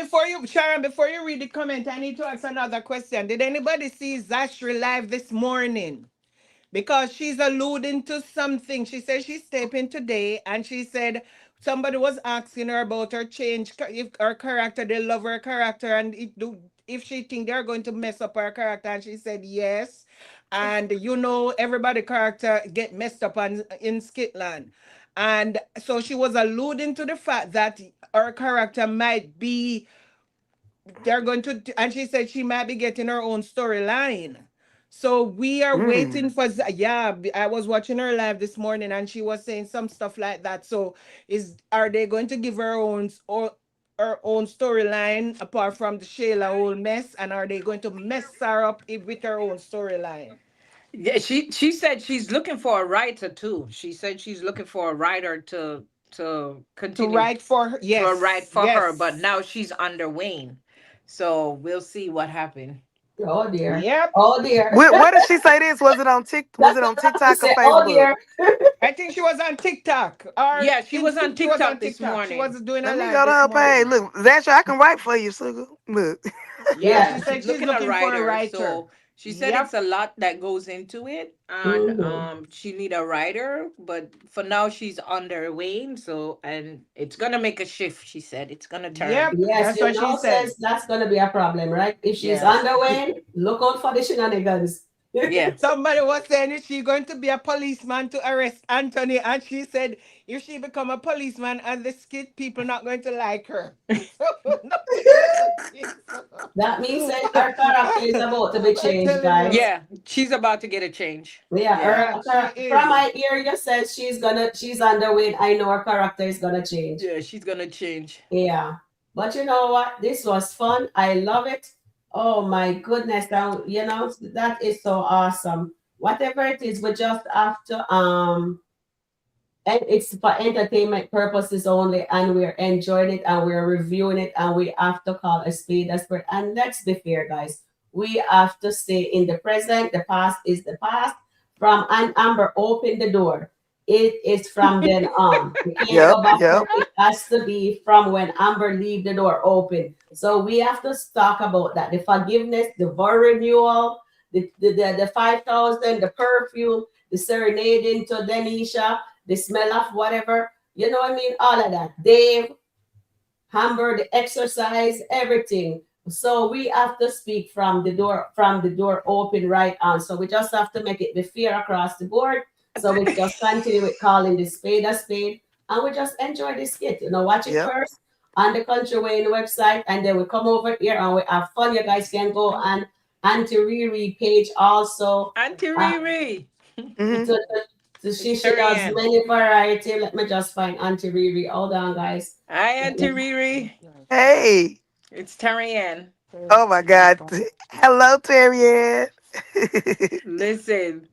Sharon, before you read the comment, I need to ask another question. Did anybody see Zashri live this morning? Because she's alluding to something. She said she's taping today, and she said somebody was asking her about her change, if her character, they love her character, and if she think they're going to mess up her character, and she said yes. And everybody character get messed up in Skitland. And so she was alluding to the fact that her character might be, they're going to, and she said she might be getting her own storyline. So we are waiting Mm. for yeah, I was watching her live this morning and she was saying some stuff like that. So are they going to give her own storyline apart from the Shayla whole mess, and are they going to mess her up with her own storyline? Yeah, she said she's looking for a writer too. She said she's looking for a writer to To continue write for her, to write yes, for her, but yes. now she's under Wayne. So we'll see what happened. Oh dear. Yep. Oh dear. Where did she say this? Was That's it what on I have to TikTok or say. Oh Facebook? dear. I think she was on TikTok or Yeah, she was on she was on TikTok this TikTok. She morning. was doing her Let me live go to this her page. morning. Look, Zasha, I can write for you, sugar. Look. Yeah, Yeah, she Yeah. she's said she's looking a looking for a writer. writer. So she said it's Yep. a lot that goes into it, and Hmm. she need a writer. But for now, she's under Wayne. So and it's gonna make a shift. She said it's gonna turn. Yep. Yes, That's you what she know, said. says that's going to be a problem, right? If she's Yeah, underweight, look out for the shenanigans. yeah. Somebody was saying, is she going to be a policeman to arrest Anthony? And she said, if she become a policeman and the skit, people not going to like her. So nobody is looking. So. That means that her character is about to be I'm changed, telling you. guys. Yeah, she's about to get a change. Yeah, Yeah. Yeah, she from is. my ear, you said she's underweight. I know her character is gonna change. Yeah, she's gonna change. Yeah, but you know what? This was fun. I love it. Oh my goodness! Now that is so awesome. Whatever it is, we just have to and it's for entertainment purposes only, and we're enjoying it and we're reviewing it, and we have to call a spade a spade. And let's be fair, guys. We have to stay in the present. The past is the past. From an Amber open the door, it is from then on. We can't Yep, go back. yep. It has to be from when Amber leave the door open. So we have to talk about that. The forgiveness, the vow renewal, the 5,000, the perfume, the serenading to Denisha, the smell of whatever, you know what I mean? All of that. Dave, Hamburg, the exercise, everything. So we have to speak from the door open right on. So we just have to make it be fair across the board. So we just continue with calling the spade a spade, and we just enjoy this skit. Watch it Yep. first on the Country Wayne website, and then we come over here and we have fun. You guys can go on Auntie Riri page also. Auntie Uh, Riri. to, Hmm. to, It's she Terry does Ann. many variety. Let me just find Auntie Riri. Hold on, guys. Hi, Let Auntie me- Riri. Hey. It's Terry Ann. Oh my God. Hello, Terrier. Listen,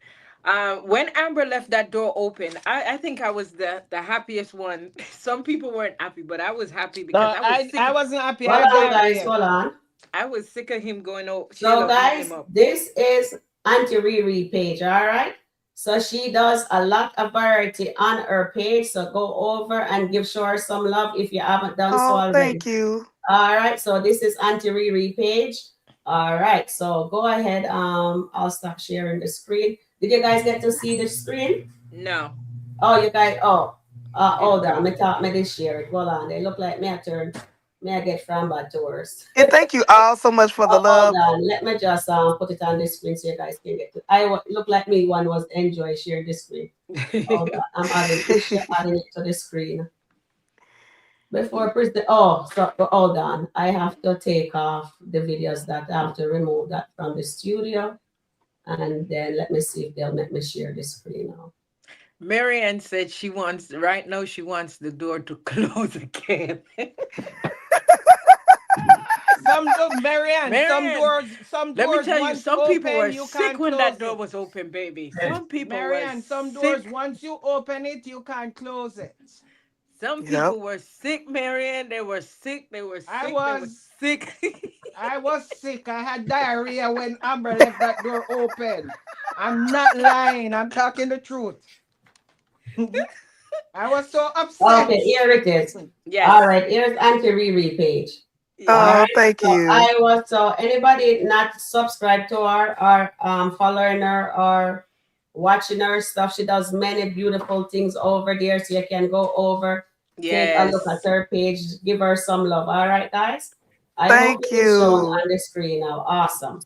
when Amber left that door open, I think I was the happiest one. Some people weren't happy, but I was happy because I was I sick. wasn't happy. I Hold had on, guys. diarrhea. Hold on. I was sick of him going out, So, Shayla beating guys, him up. this is Auntie Riri page. All right. So she does a lot of variety on her page. So go over and give her some love if you haven't done so Oh, already. thank you. All right. So this is Auntie Riri page. All right. So go ahead. I'll stop sharing the screen. Did you guys get to see the screen? No. Oh, you guys. Oh, It, hold on. Me talk. Me this share it. Hold on. They look like me a turn. Me I get from bad to worse. And thank you all so much for the Oh, hold love. on. Let me just put it on the screen so you guys can get to. Look like me. One was enjoy share the screen. Hold on. I'm adding it to the screen. Before press the so hold on. I have to take off the videos that I have to remove that from the studio. And then let me see if they'll let me share the screen now. Marianne said she wants right now. She wants the door to close again. Marianne, Marianne, some let me doors tell you, once some people open, were you sick can't when that close door it. was open, baby. Some people were Marianne, some doors sick. once you open it, you can't close it. Some Yep. people were sick, Marianne. They were sick. They were I sick. They were was sick. I was sick. I had diarrhea when Amber left that door open. I'm not lying. I'm talking the truth. I was so Okay, upset. here it is. All Yes. right, here's Auntie Riri page. All Yeah. Oh, right. thank So you. anybody not subscribed to her or following her or watching her stuff, she does many beautiful things over there. So you can go over Take a look at Yes. her page. Give her some love. All right, guys. I hope Thank it is shown you. on the screen now. Awesome.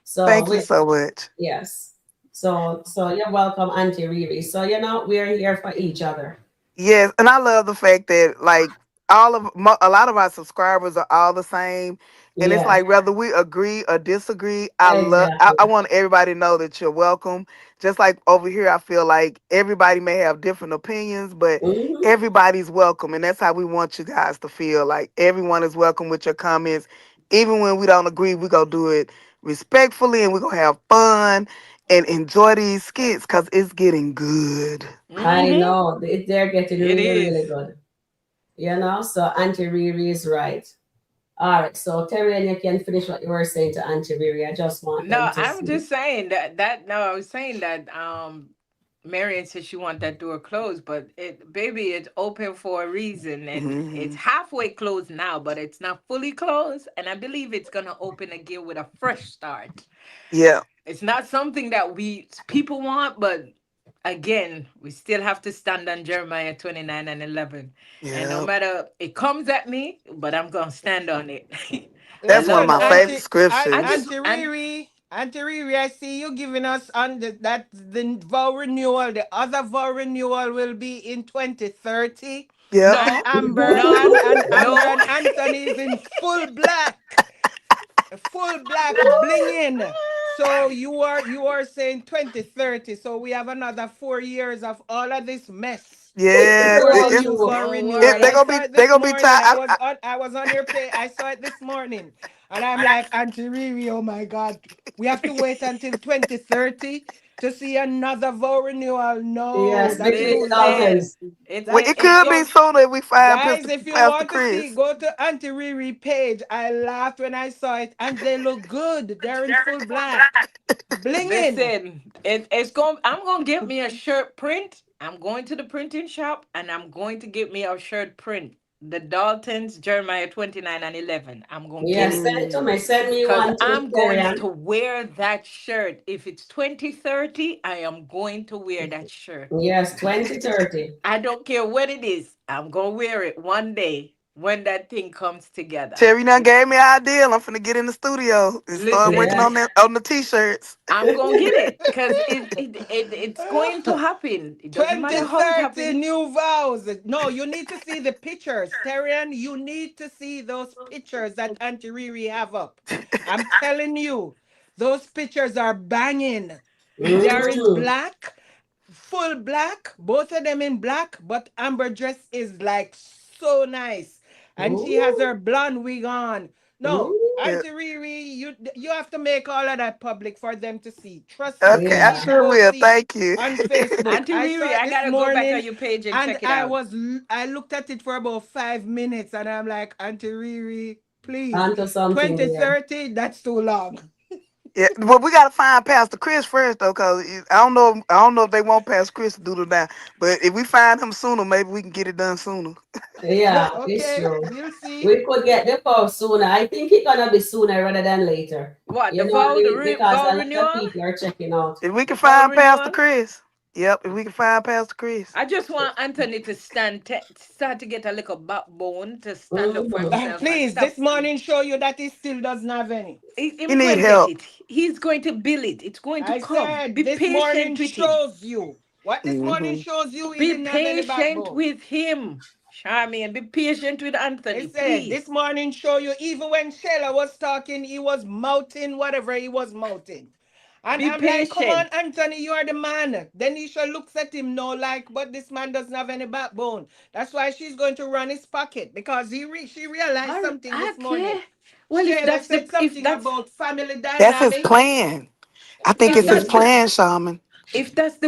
So Thank you with so much. yes. So you're welcome, Auntie Riri. So we're here for each other. Yes, and I love the fact that like a lot of our subscribers are all the same, and it's Yeah, like whether we agree or disagree, exactly. I want everybody to know that you're welcome. Just like over here, I feel like everybody may have different opinions, but Hmm. everybody's welcome, and that's how we want you guys to feel. Like everyone is welcome with your comments, even when we don't agree. We gonna do it respectfully, and we gonna have fun and enjoy these skits because it's getting good. I Mm-hmm. know they're getting It really, really is. good. So Auntie Riri is right. All right, so Terry, and you can finish what you were saying to Auntie Riri. I just want them No, to I'm see. just saying that no, I was saying that Marion said she want that door closed, but it baby, it's open for a reason and it's Hmm. halfway closed now, but it's not fully closed. And I believe it's gonna open again with a fresh start. Yeah. It's not something that we people want, but again, we still have to stand on Jeremiah 29 and 11. And no Yeah. matter it comes at me, but I'm gonna stand on it. I That's one of love Listen, my all favorite I scriptures. just and Auntie Riri, I see you giving us on the vow renewal. The other vow renewal will be in 2030. Yep. And no, Amber no. and Anthony is in full black blinging. So you are saying 2030. So we have another 4 years of all of this mess Yeah. before the So It, new true. vow Don't renewal. they I worry. gonna be saw it they this gonna be morning. tired. I was on your page. I saw it this morning. And I'm like, Auntie Riri, oh my God. We have to wait until 2030 to see another vow renewal. No, Yes, that's between too the long. Listen, Daltons. That It if could be you sooner if we find Guys, if you Pastor want to see, Chris. go to Auntie Riri page. I laughed when I saw it, and they look good. They're in full black, blinging. it's going. I'm gonna get me a shirt print. I'm going to the printing shop and I'm going to get me a shirt print. The Daltons, Jeremiah 29 and 11. I'm gonna get Yes, it. send it to Mm. me. Send me Because one to I'm going Terry. to wear that shirt. If it's 2030, I am going to wear that shirt. Yes, 2030. I don't care what it is. I'm going to wear it one day when that thing comes together. Terry now gave me an idea. I'm finna get in the studio and start Listen, working Yes. on that on the t-shirts. I'm going to get it because it's going to happen. It doesn't matter how it 2030 happens. new vows. No, you need to see the pictures. Terian, you need to see those pictures that Auntie Riri have up. I'm telling you, those pictures are banging. They are in Mm-hmm. black, full black, both of them in black, but Amber dress is like so nice. And she has Ooh. her blonde wig on. No, Ooh. Yeah. Auntie Riri, you have to make all of that public for them to see. Trust me, Okay, you I Yeah. need to sure go will. see Thank you. on Facebook. Auntie I Riri, saw it I this got to go back on morning your page and and check it out. I looked at it for about 5 minutes and I'm like, Auntie Riri, please, Onto something there. 2030, that's too long. Yeah, but we gotta find Pastor Chris first though, cause I don't know if they want Pastor Chris to do it now. But if we find him sooner, maybe we can get it done sooner. Yeah, it's Okay, true. we'll see. We could get the post sooner. I think it's gonna be sooner rather than later. What? The vow, Because vow a lot of renewal? people are checking out. If we The can vow find Pastor renewal? Chris, yep. If we can find Pastor Chris, I just want Anthony to start to get a little backbone to stand up for Mm-hmm. himself and Please, this stop. morning show you that he still doesn't have any. he Him need going to get help. it. He's going to build it. It's going to I come. said Be this morning patient with him. shows you. What this morning Hmm. shows you, he Be didn't have any patient backbone. with him, Charmy, be patient with I Anthony, said this please. morning show you, even when Shayla was talking, he was mouthing whatever he was mouthing. And Be I'm like, come on, patient. Anthony, you are the man. Then Isha looks at him, no, like, but this man doesn't have any backbone. That's why she's going to run his pocket because she realized something this Okay. morning. Well, Shayla said something about family That's his dynamic. plan. I think if it's his that's the plan, Shaman.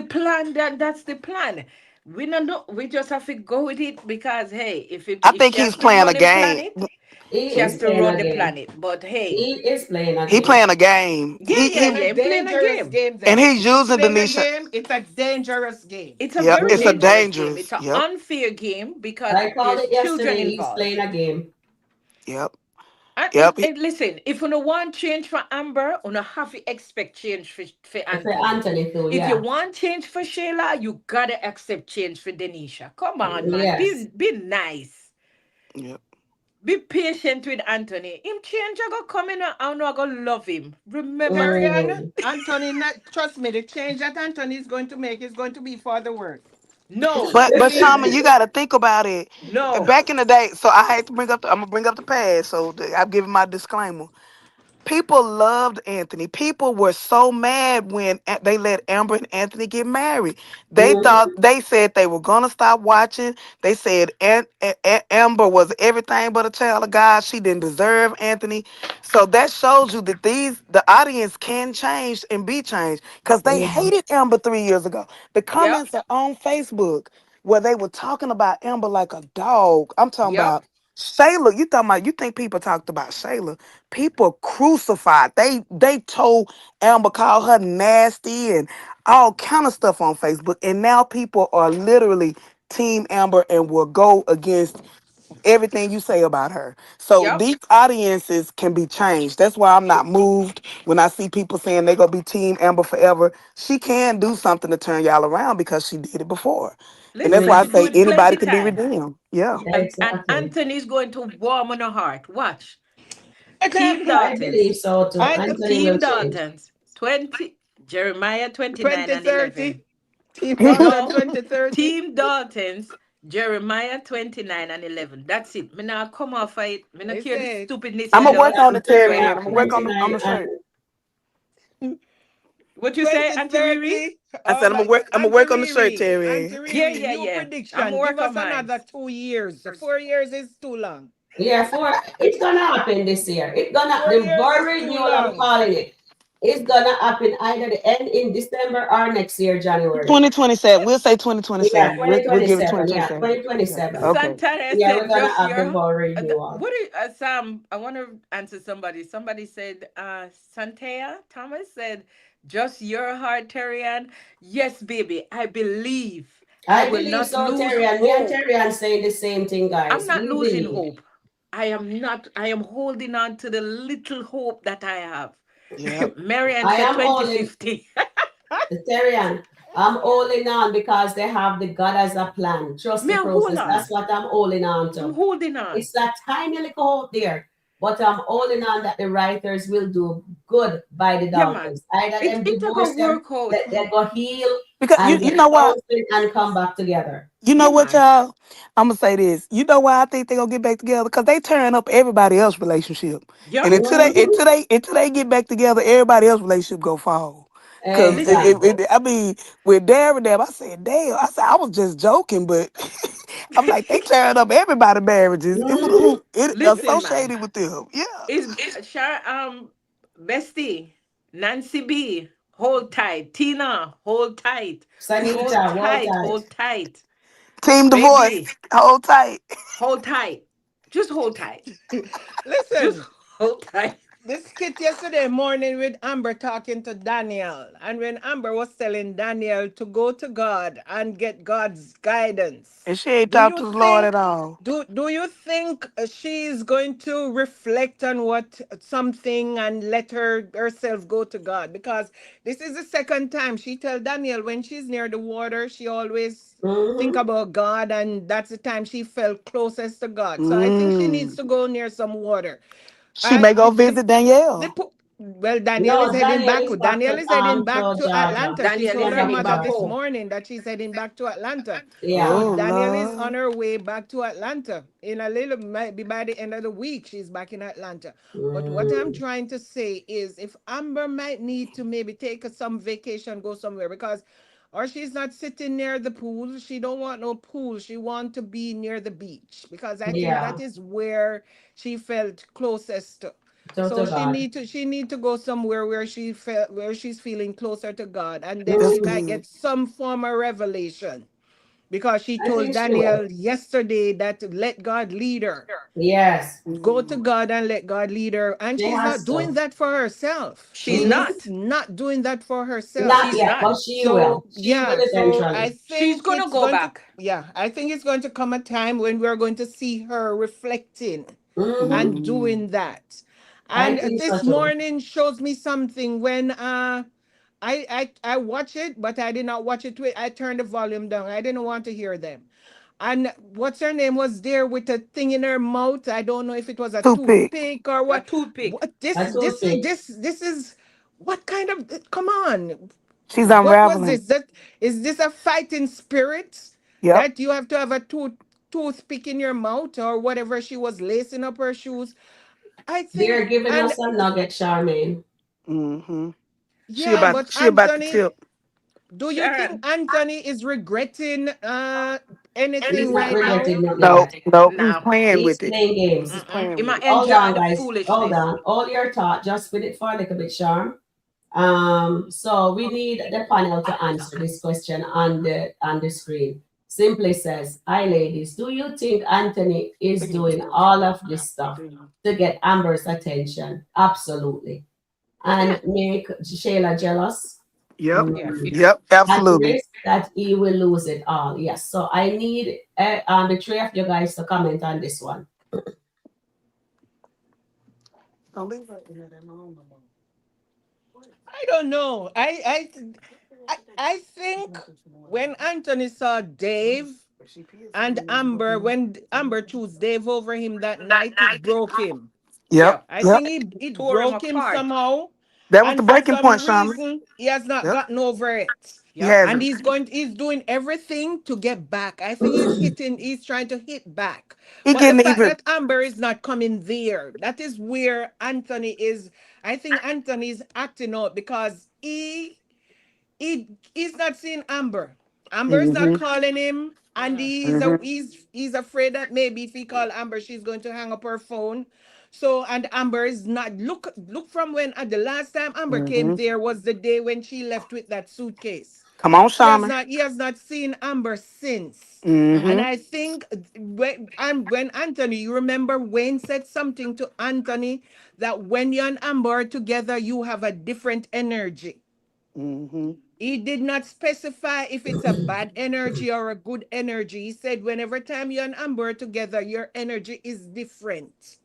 plan, then that's the plan. We don't know. We just have to go with it because hey, I if think she has he's to playing a run the game. planet, He she has is to playing run a the game. planet. But hey, He is playing a He game. playing a game. yeah, yeah, And a yeah, I'm playing a dangerous game. game And then. he's If he's using playing a Denisha. game, it's a dangerous game. It's a Yep, very it's a Mhm. dangerous game. It's dangerous. an Yep, unfair game because I called there's it children yesterday. He's involved. playing a game. yep. Yep. And listen, if you don't want change for Amber, you don't have to expect change for For Anthony. Anthony too, If you yeah. want change for Shayla, you gotta accept change for Denisha. Come on, man. Yes. Be nice. Yep. Be patient with Anthony. Him change, I go come in and I know I go love him. Remember, Marianne, Mm. Anthony, not, trust me, the change that Anthony is going to make is going to be for the worse. no, But Believe Shaman, me. you got to think about it. no. Back in the day, so I hate to bring up. I'm gonna bring up the past. So I'm giving my disclaimer. People loved Anthony. People were so mad when they let Amber and Anthony get married. They thought Mm. they said they were gonna stop watching. They said Amber was everything but a child of God. She didn't deserve Anthony. So that shows you that the audience can change and be changed because they Yeah. hated Amber 3 years ago. The Yep, comments are on Facebook where they were talking about Amber like a dog. I'm talking yep, about Shayla. You talking about? You think people talked about Shayla? People crucified. They told Amber, called her nasty and all kind of stuff on Facebook. And now people are literally Team Amber and will go against everything you say about her. So yep. these audiences can be changed. That's why I'm not moved when I see people saying they're gonna be Team Amber forever. She can do something to turn y'all around because she did it before. And that's Listen, why I she do say it anybody plenty can be time. redeemed. Yeah. And Exactly. Anthony's going to warm on her heart. Watch. Okay. Team I believe Daltons. so too. I do Anthony will Team change. Daltons. 20 Jeremiah 29 and 2030. 11. Team Dalton No. 2030. Team Daltons. Jeremiah 29 and 11. That's it. Me now come off of it. Me not They care this said stupidness I'm you gonna do. work on the Yeah, Terry. I'm gonna work on 29 the and shirt. What you say, Auntie Riri? 2030. I Oh said my, I'm gonna Auntie work on the shirt, Riri. Terry. Auntie Yeah, Riri, yeah, new yeah. I'm prediction. gonna Give work us on mine. another 2 years. 4 years is too long. yeah, it's gonna happen this year. It's gonna 4 years the is board too renewal, I'm long. calling it. It's gonna happen either the end in December or next year, January. 2027. We'll say Yeah, 2027. We'll give it 2027. Yeah, 2027. Yeah. 2027. Okay. Santana Yeah, we're said, gonna just have the your. board renewal. What do you, Sam? I want to answer somebody. Somebody said, Santea Thomas said, just your heart, Terrian. Yes, baby, I believe. I I will believe not so, lose Terry, and me and hope. Terry are saying the same thing, I'm guys. not We losing believe. hope. I am not. I am holding on to the little hope that I have. Yep. Marianne I said am all in, 2050. Terry, I'm holding on because they have the God as a plan. Trust Me, the I hold process. on. That's what I'm holding on I'm to. holding on. It's that tiny little hope there, but I'm holding on that the writers will do good by the Yeah, man. Daltons. Either them It a go divorce them, work out. let them go heal Because and you get know what? counseling and come back together. You know Yeah, what, man. y'all? I'm gonna say this. You know why I think they gonna get back together? Because they tearing up everybody else's relationship. And Yep. Mhm. until they get back together, everybody else's relationship go fall. Cause Listen, Exactly. I mean, with Darren, I said, damn. I said I was just joking, but I'm like they tearing up everybody's marriages. Mhm. It listen, man. associated with them. Yeah. Is Bestie, Nancy B, hold tight. Tina, hold tight. Hold Sanita, well tight, tight. hold tight. Team divorce. Baby, Hold tight. hold tight. Just hold tight. Just Listen, hold tight. this skit yesterday morning with Amber talking to Daniel. And when Amber was telling Daniel to go to God and get God's And guidance, she ain't do talked you to the Lord at think all. do you think she's going to reflect on what something and let herself go to God? Because this is the second time she tell Daniel when she's near the water, she always think Mhm. about God, and that's the time she felt closest to God. So I think she needs Mm. to go near some water. She may go visit Danielle. Well, Daniel is No, heading Daniel back. is back Daniel is heading back to to Georgia, Atlanta. She Daniel told is her heading mother back November. this home. morning that she's heading back to Atlanta. Yeah. So Oh Daniel is on Lord. her way back to Atlanta. In a little, might be by the end of the week, she's back in Atlanta. But what I'm Mm. trying to say is, if Amber might need to maybe take some vacation, go somewhere, because or she's not sitting near the pool. She don't want no pool. She want to be near the beach because I think that Yeah. is where she felt closest to. To So God. she need to go somewhere where she felt where she's feeling closer to God, and then That's she Mhm. might good. get some form of revelation because she I told think she will. Daniel yesterday that let God lead her. Yes. Go to Mm. God and let God lead her. And She she's not has doing to. that for herself. She's She Mhm. is not. not doing that for herself. Not She's yet, not. but she will. So She will yeah, so I eventually. She's think gonna it's go going to back. yeah, I think it's going to come a time when we're going to see her reflecting. Mm-hmm. and Mm. doing that. I And think so this too. morning shows me something when I watch it, but I did not watch it with I turned the volume down. I didn't want to hear them. And what's her name was there with a thing in her mouth. I don't know if it was a Toothpick. toothpick or A what. toothpick. What A toothpick. this is what kind of come on. She's What was unraveling. this? That is this a fighting spirit Yep. that you have to have a toothpick in your mouth or whatever she was lacing up her shoes? I They're think giving and us a nugget, Charmaine. Mm-hmm. yeah, but She about to Anthony, tip. do you think Sharon. Anthony is regretting He's anything not right now? regretting nothing Nope. yet. Nope. He's Now. playing He's with it. playing games. He's Mm-mm. playing He with might it. Hold enjoy on, the guys. Hold foolishness. on. Hold your thought. Just spin it for a little bit, Charm. So we need the panel to answer this question on the screen. Simply says, "Hi, ladies. Do you think Anthony is doing all of this stuff to get Amber's attention? Absolutely. Yeah. And make Shayla jealous? Yep. Yeah. Mm. Yep. At Absolutely. risk that he will lose it all. Yes. So I need the three of you guys to comment on this one. Don't leave her in there that long no more. I don't know. I think when Anthony saw Dave and Amber, when Amber chose Dave over him that night, it broke him. Yep. Yep. I Yep. think it Tore him broke him apart. somehow, That was the and for breaking some point, Shaman. reason he has not Yep. gotten over it. He Yep. And hasn't. he's doing everything to get back. I think he's trying to hit back. He But the getting fact even. that Amber is not coming there, that is where Anthony is. I think Anthony is acting out because he's not seeing Amber. Amber is not Mm-hmm. calling him, and Mm-hmm. he's afraid that maybe if he call Amber, she's going to hang up her phone. So and Amber is not look from when at the last time Amber came Mm-hmm. there was the day when she left with that suitcase. Come on, Shaman. He has not seen Amber since. And Mm-hmm. I think when Anthony, you remember Wayne said something to Anthony that when you and Amber are together, you have a different energy. Mm-hmm. He did not specify if it's a bad energy or a good energy. He said, whenever time you and Amber are together, your energy is different.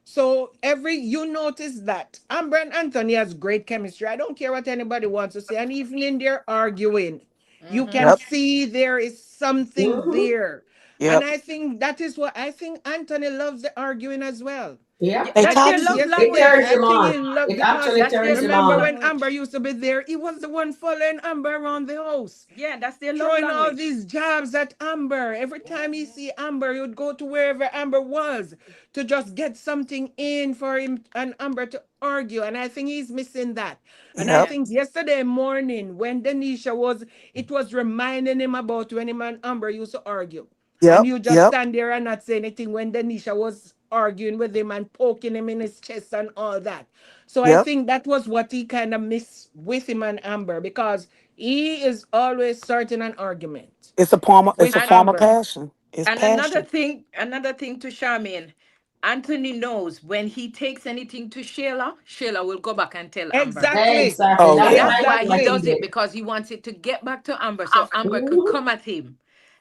So every you notice that Amber and Anthony has great chemistry. I don't care what anybody wants to say. And even in their arguing, you Mm-hmm. can Yep. see there is something Mhm. there. And Yep. I think that is what I think Anthony loves the arguing as well. Yeah. Yeah, They that's That their is, love toxic. yes, It language. turns I him think on. he loved It because actually That's their turns him love remember on. when Amber language. used to be there, he was the one following Amber around the house Yeah, that's their love throwing all language. these jabs at Amber. Every time he see Amber, he would go to wherever Amber was to just get something in for him and Amber to argue. And I think he's missing that. And I Yep. Yeah. think yesterday morning when Denisha was, it was reminding him about when him and Amber used to argue. And Yep. you just Yep. stand there and not say anything when Denisha was arguing with him and poking him in his chest and all that. So I Yep. think that was what he kind of missed with him and Amber because he is always starting an argument It's a form of, it's with a And form of Amber. passion. It's and passion. another thing to Charmaine, Anthony knows when he takes anything to Shayla, Shayla will go back and tell Amber. Exactly. Exactly. Oh That's yeah. That's why exactly he what Exactly. he does it did. because he wants it to get back to Amber so Amber could Mhm. come at him.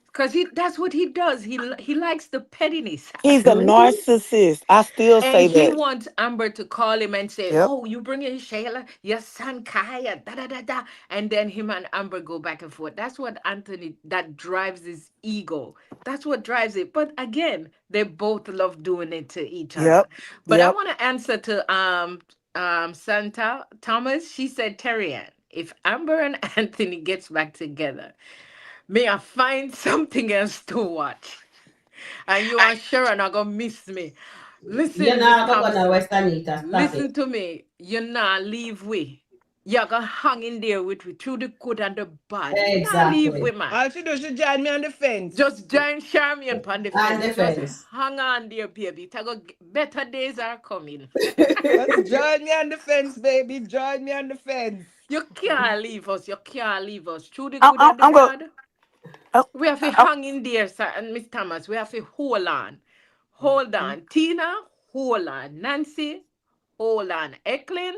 Because that's what he does. He likes the pettiness. He's a Mhm. narcissist. I still And say he that. wants Amber to call him and say, Yep. "Oh, you bring in Shayla, your son Kaya, da da da da," and then him and Amber go back and forth. That's what Anthony that drives his ego. That's what drives it. But again, they both love doing it to each other. Yep. But I Yep. want to answer to Santa Thomas. She said, "Terrian, if Amber and Anthony gets back together, may I find something else to watch." And you and Sharon are gonna miss me. You're Listen, Miss not gonna Thompson. West Anita. Stop it. Listen to me. You not leave we. You're gonna hang in there with we through the good and the bad. You not leave we, Exactly. man. All she do, she join me on the fence. Just join Charmian on the And fence. Just defense. hang on there, baby. Better days are coming. Just join me on the fence, baby. Join me on the fence. You can't leave us. You can't leave us. Through the I'm, good I'm, and the I'm going. bad. I'm, We have to I'm, hang in there, sir, and Miss Thomas. We have to hold on. Hold on. Tina, hold on. Nancy, hold on. Eklin,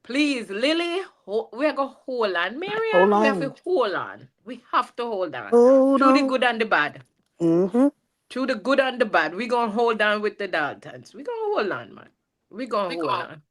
please. Lily, we are going to hold on. hold Marian, we have to on. hold on. We have to hold on. Hold Through the on. good and the bad. Mm-hmm. Through the good and the bad, we gonna hold on with the Daltons. We gonna hold on, man. We gonna hold on.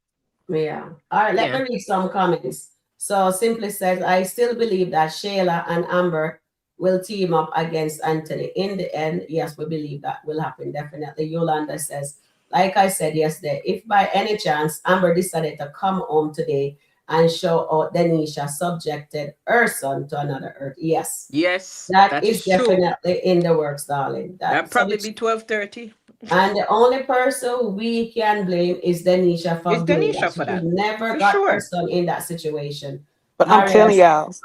Yeah. All right, let me Yeah. read some comments. So Simply says, I still believe that Shayla and Amber will team up against Anthony. In the end, yes, we believe that will happen, definitely. Yolanda says, like I said yesterday, if by any chance Amber decided to come home today and show out Denisha subjected her son to another earth, yes, Yes, that that is is true. definitely in the works, darling. That That so probably which be 12:30. and the only person we can blame is Denisha It's for doing that. Denisha She for should that. never For got her sure. son in that situation. But I'm telling Marius y'all,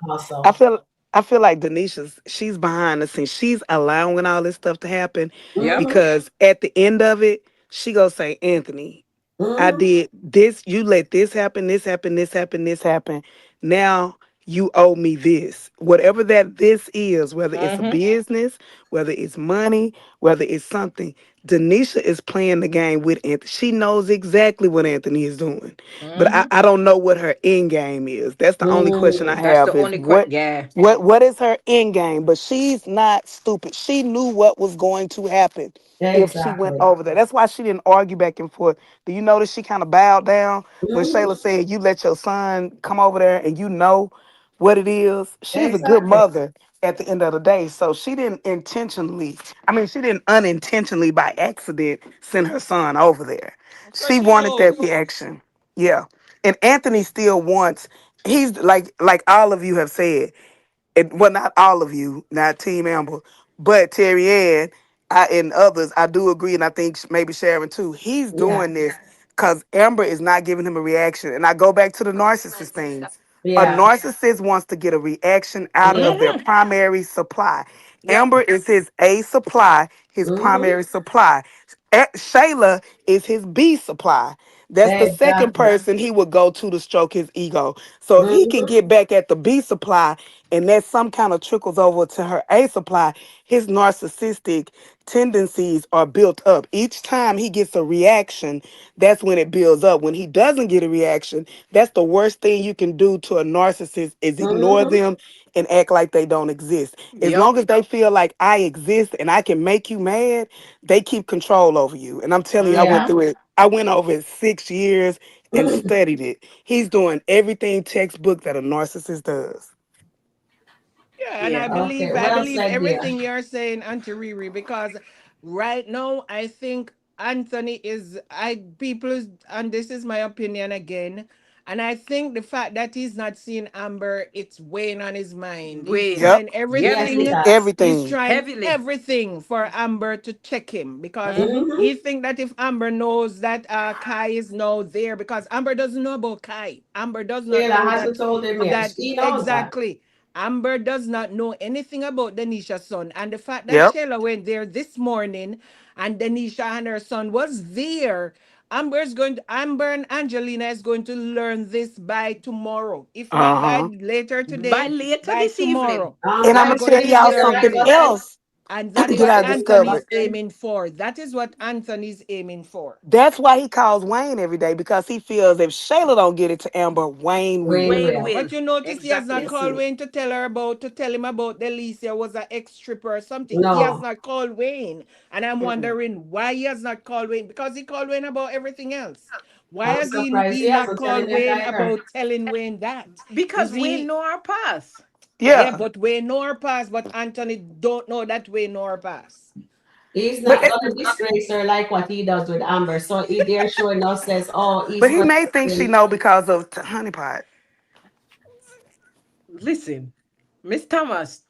I also. feel I feel like Denisha's she's behind the scenes. She's allowing all this stuff to happen Yep. Mm-hmm, because at the end of it, she gonna say, Anthony, I mm-hmm, did this, you let this happen, this happen, this happen, this happen. Now you owe me this. Whatever that this is, whether it's a Mm-hmm. business, whether it's money, whether it's something. Denisha is playing the game with Anthony. She knows exactly what Anthony is doing. But I, Mm-hmm. I don't know what her end game is. That's the only question I mm-hmm. That's the have is only yeah. what is her end game? But she's not stupid. She knew what was going to happen if she went Exactly. over there. That's why she didn't argue back and forth. Do you notice she kind of bowed down when Mm-hmm, Shayla said, you let your son come over there and you know what it is? She's a good exactly. mother at the end of the day. So she didn't intentionally, I mean, she didn't unintentionally by accident send her son over there. Because She she wanted that knows. reaction. Yeah. And Anthony still wants, he's like all of you have said, well, not all of you, not Team Amber, but Terry Ann and others, I do agree, and I think maybe Sharon too. He's Yeah. doing this because Amber is not giving him a reaction. And I go back to the narcissist thing. A Yeah. narcissist wants to get a reaction out of Yeah. their Mm-hmm. primary supply. Yep. Amber is his A supply, his Mm-hmm. primary supply. Shayla is his B supply. That's the second Exactly. person he would go to stroke his ego. So if he can Mm-hmm. get back at the B supply and that some kind of trickles over to her A supply, his narcissistic tendencies are built up. Each time he gets a reaction, that's when it builds up. When he doesn't get a reaction, that's the worst thing you can do to a narcissist is ignore Mm-hmm. them and act like they don't exist. As Yep. long as they feel like I exist and I can make you mad, they keep control over you. And I'm telling you, I went Yeah. Mm-hmm. through it. I went over it 6 years and studied it. He's doing everything textbook that a narcissist does. Yeah, and Yeah. Okay. I Well believe said, dear. everything you're saying, Auntie Riri, because right now I think Anthony is and this is my opinion again, and I think the fact that he's not seeing Amber, it's weighing on his mind. Wayne. Yep. Yes, it Everything. has. He's Everything. trying Heavily. everything for Amber to check him because Mm-hmm. Mm-hmm. he think that if Amber knows that Kai is now there, because Amber doesn't know about Kai. Amber does not Shayla know hasn't told him yet. that She knows that. exactly. Amber does not know anything about Denisha's son. And the fact that Yep. Shayla went there this morning and Denisha and her son was there, Amber and Angelina is going to learn this by tomorrow. If not by Uh-huh. later By today, later by this evening. tomorrow. And I'm They're gonna Like going tell to y'all Shakespeare, learn like something what this. I, else And that is that what what I Shakespeare discovered. was Anthony's saying. aiming for. That is what Anthony's aiming for. That's why he calls Wayne every day because he feels if Shayla don't get it to Amber, Wayne Wayne will. Wayne will. will. But you notice he has not Exactly. called Listen. Wayne to tell him about Delicia was an ex stripper or something. He has No. not called Wayne. And I'm Mm-mm. wondering why he has not called Wayne. Because he called Wayne about everything else. Why I'm has surprised he he not hasn't told called him that Wayne either. about telling Wayne that? You Because Wayne see, know our past. yeah, Yeah. but Wayne know her past, but Anthony don't know that Wayne know her past. He's But not gonna disgrace her like what he does with Amber. So he there showing us says, oh, he's he may think she protecting. know because of honeypot. Listen, Miss Thomas,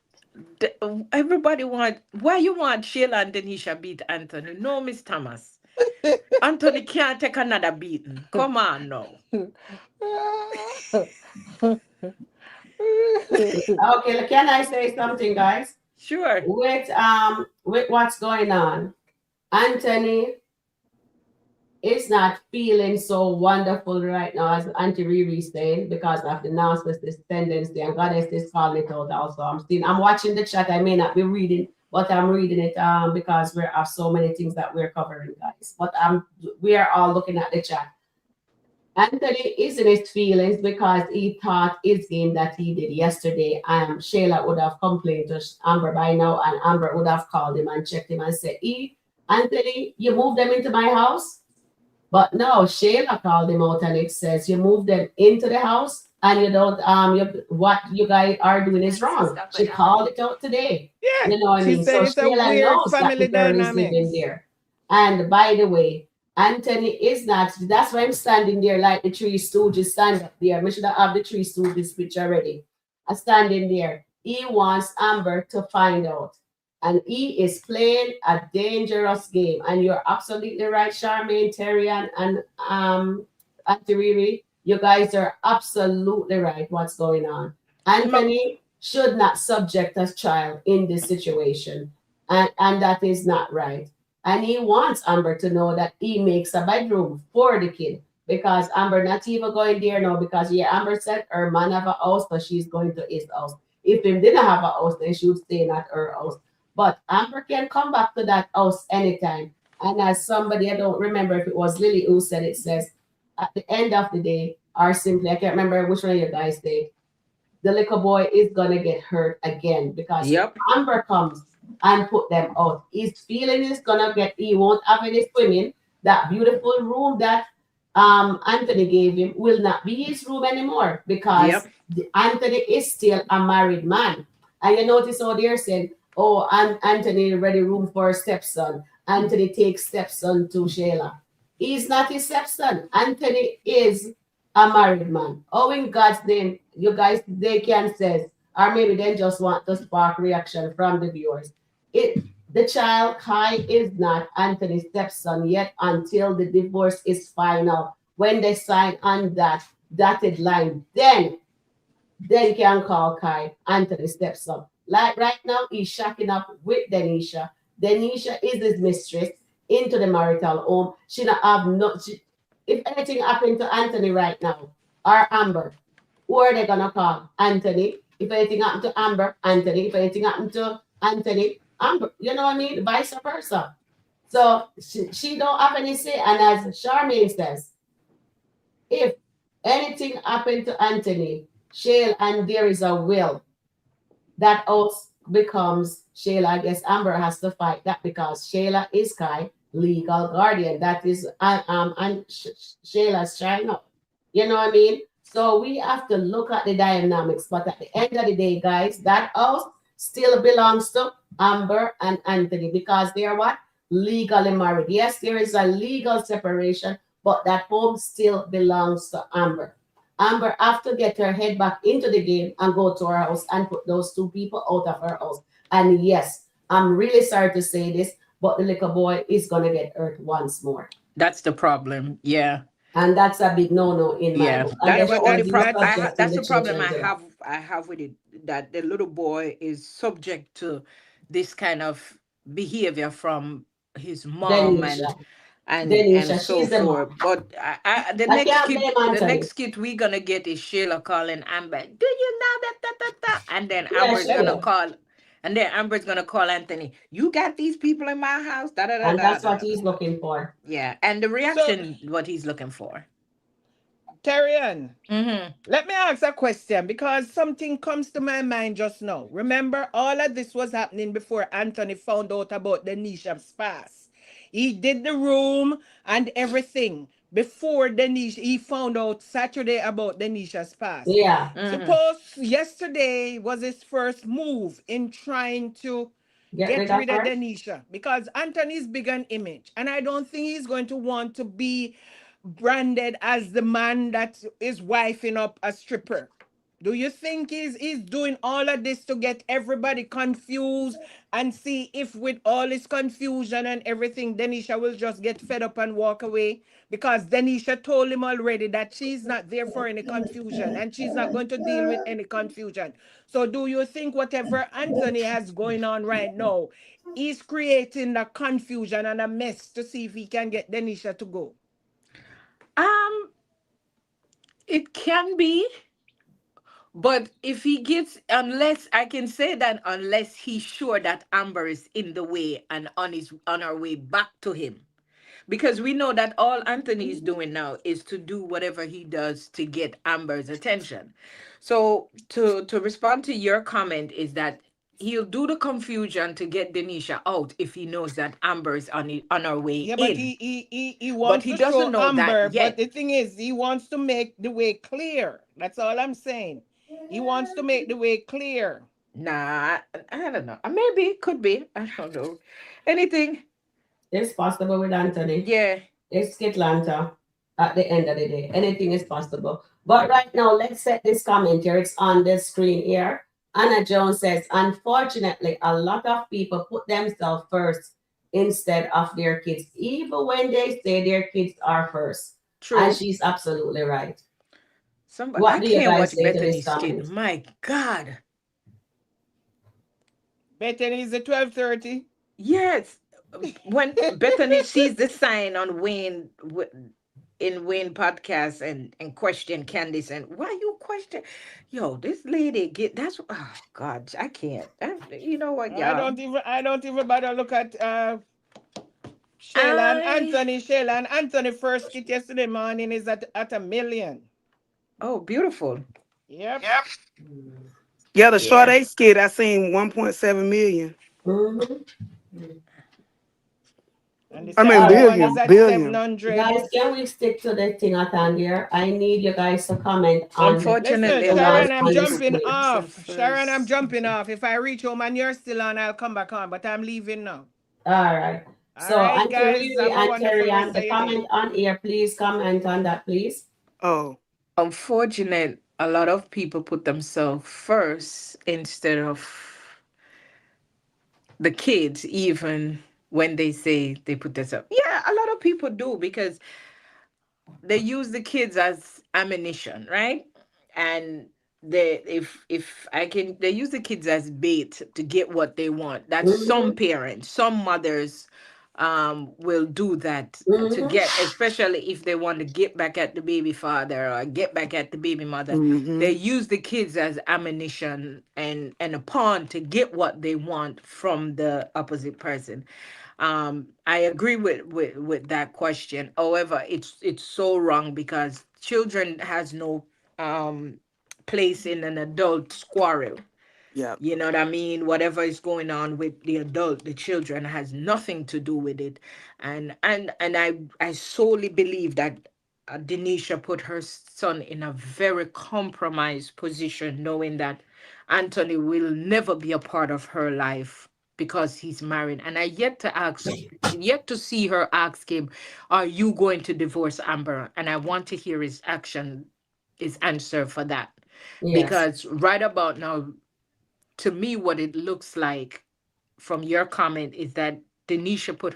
everybody want why you want Sheila and Denisha beat Anthony? No, Miss Thomas. Anthony can't take another beating. Come on now. Okay, can I say something, guys? Sure. With what's going on, Anthony is not feeling so wonderful right now, as Auntie Riri saying, because of the narcissist tendency, and Goddess is calling it out also. I'm watching the chat. I may not be reading, but I'm reading it because we have so many things that we're covering, guys. But we are all looking at the chat. Anthony is in his feelings because he thought his game that he did yesterday, Shayla would have complained to Amber by now, and Amber would have called him and checked him and said, Anthony, you moved them into my house? But no, Shayla called him out and it says you move them into the house and you don't what you guys are doing is wrong. She called it out today. Yeah. You know what I She mean? So said it's a Shayla weird knows that the family girl is living dynamics. there. And by the way, Anthony is not, that's why I'm standing there like the Three Stooges stand up there. I should have the Three Stooges picture ready. I'm standing there. He wants Amber to find out. And he is playing a dangerous game. And you're absolutely right, Charmaine, Terry, and Auntie Riri. You guys are absolutely right. What's going on? Anthony should not subject a child in this situation. And that is not right. And he wants Amber to know that he makes a bedroom for the kid. Because Amber not even going there now because yeah, Amber said her man have a house, so she's going to his house. If him didn't have a house, then she would stay at her house. But Amber can come back to that house anytime. And as somebody, I don't remember if it was Lily who said it, says, at the end of the day, or simply, I can't remember which one of you guys said, the little boy is gonna get hurt again because if Yep. Amber comes and put them out, his feeling is gonna get, he won't have any swimming. That beautiful room that Anthony gave him will not be his room anymore because Yep. Anthony is still a married man. And you notice how they're saying, oh, Anthony ready room for a stepson. Anthony takes stepson to Shayla. He's not his stepson. Anthony is a married man. Oh, in God's name, you guys, they can say, or maybe they just want to spark reaction from the viewers. It the child Kai is not Anthony's stepson yet until the divorce is final. When they sign on that dotted line, then can call Kai Anthony's stepson. Like right now, he's shacking up with Denisha. Denisha is his mistress into the marital home. She not have no. If anything happened to Anthony right now or Amber, who are they gonna call? Anthony. If anything happened to Amber, Anthony. If anything happened to Anthony, Amber. You know what I mean? Vice versa. So she don't have any say. And as Charmaine says, if anything happened to Anthony, Shale, and there is a will, that house becomes Shayla. I guess Amber has to fight that because Shayla is Kai legal guardian. That is and Shayla's child. You know what I mean? So we have to look at the dynamics. But at the end of the day, guys, that house still belongs to Amber and Anthony because they are what? Legally married. Yes, there is a legal separation, but that home still belongs to Amber. Amber have to get her head back into the game and go to her house and put those two people out of her house. And yes, I'm really sorry to say this, but the little boy is gonna get hurt once more. That's the problem. Yeah. And that's a big no-no in my Yeah. book. And Yeah, they That's the but only shouldn't be problem subjecting that's the the problem children to that. I have with it, that the little boy is subject to this kind of behavior from his mom Denisha. and Denisha, so she's the mom. forth. But I can't blame the Anthony. next kid we gonna get is Sheila calling Amber. Do you know that and then Yeah, Amber's she let gonna will. call Anthony. You got these people in my house. Da da da And da that's da what da. he's Da. looking for. Yeah, and the so reaction what he's looking for. Terian, Mm-hmm. let me ask a question because something comes to my mind just now. Remember, all of this was happening before Anthony found out about the Nisha's past. He did the room and everything before Denisha. He found out Saturday about Denisha's past. Yeah, Mm-hmm. Suppose yesterday was his first move in trying to get get rid of rid of her. Denisha because Anthony's big on image, and I don't think he's going to want to be branded as the man that is wifing up a stripper. Do you think he's doing all of this to get everybody confused and see if with all this confusion and everything, Denisha will just get fed up and walk away? Because Denisha told him already that she's not there for any confusion and she's not going to deal with any confusion. So do you think whatever Anthony has going on right now, he's creating the confusion and a mess to see if he can get Denisha to go? Um, it can be, but if he gets, unless I can say that, unless he's sure that Amber is in the way and on her way back to him, because we know that all Anthony is doing now is to do whatever he does to get Amber's attention. So to respond to your comment is that he'll do the confusion to get Denisha out if he knows that Amber is on her way Yeah, but in. he But wants he to doesn't show know that Amber. But yet. the thing is, he wants to make the way clear. That's all I'm saying. He wants to make the way clear. Nah, I don't know. Maybe it could be. I don't know. Anything? It's possible with Anthony. Yeah. It's SkitLanta at the end of the day. Anything is possible. But right now, let's set this comment here. It's on the screen here. Anna Jones says, unfortunately, a lot of people put themselves first instead of their kids, even when they say their kids are first. And True. she's absolutely right. Somebody, I What do you can't guys watch say to this Bethany skit. comment? My God. Bethany is at 12:30. Yes. When Bethany sees the sign on in Wayne podcast and question Candice and why you question, yo, this lady get that's oh God, I can't. You know what, y'all? I don't even bother look at Shayla and I Anthony. Shayla and Anthony first skit yesterday morning is at 1 million. oh beautiful. Yep. Yeah, the short Yeah. A skit, I seen 1.7 million. Mhm. And the I mean, All second right, one is billion, at billion. 700. guys, can we stick to the thing at hand here? I need you guys to comment on the Listen, Unfortunately, a lot one Sharon, of I'm on the people jumping put screen. themselves off. Sharon, I'm first. jumping off. If I reach home and you're still on, I'll come back on. But I'm leaving now. All right. All So, right, Auntie guys. Riri Have a and wonderful Terry, rest and of the your day. comment on here, please comment on that, please. Oh, Unfortunate, a lot of people put themselves first instead of the kids, even when they say they put themselves. Yeah, a lot of people do because they use the kids as ammunition, right? And they if I can they use the kids as bait to get what they want. That's some Mm-hmm. parents, some mothers will do that to Mm-hmm. get, especially if they want to get back at the baby father or get back at the baby mother. mm-hmm. They use the kids as ammunition and a pawn to get what they want from the opposite person. I agree with that question. However, it's so wrong because children has no um place in an adult quarrel. Yeah. You know what I mean? Whatever is going on with the adult, the children has nothing to do with it. And I solely believe that Denisha put her son in a very compromised position, knowing that Anthony will never be a part of her life because he's married. And I yet to see her ask him, "Are you going to divorce Amber?" And I want to hear his answer for that, Yes. because right about now, to me, what it looks like from your comment is that Denisha put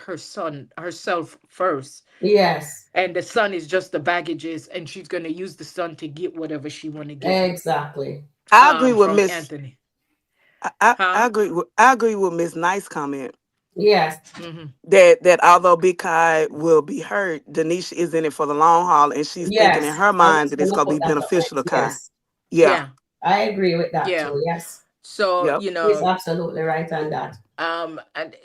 herself first, Yes. and the son is just the baggages, and she's gonna use the son to get whatever she want to get. Exactly. I agree with From Miss. Anthony, I huh? agree with Miss Nice comment Yes. Mm-hmm. that although Big Kai will be hurt, Denisha is in it for the long haul, and she's thinking in Yes. her I mind was that it's going to gonna be put that up beneficial to next. Kai. Yes. Yeah. Yeah, I agree with that yeah. too. Yes. So Yep. He's absolutely right on that. and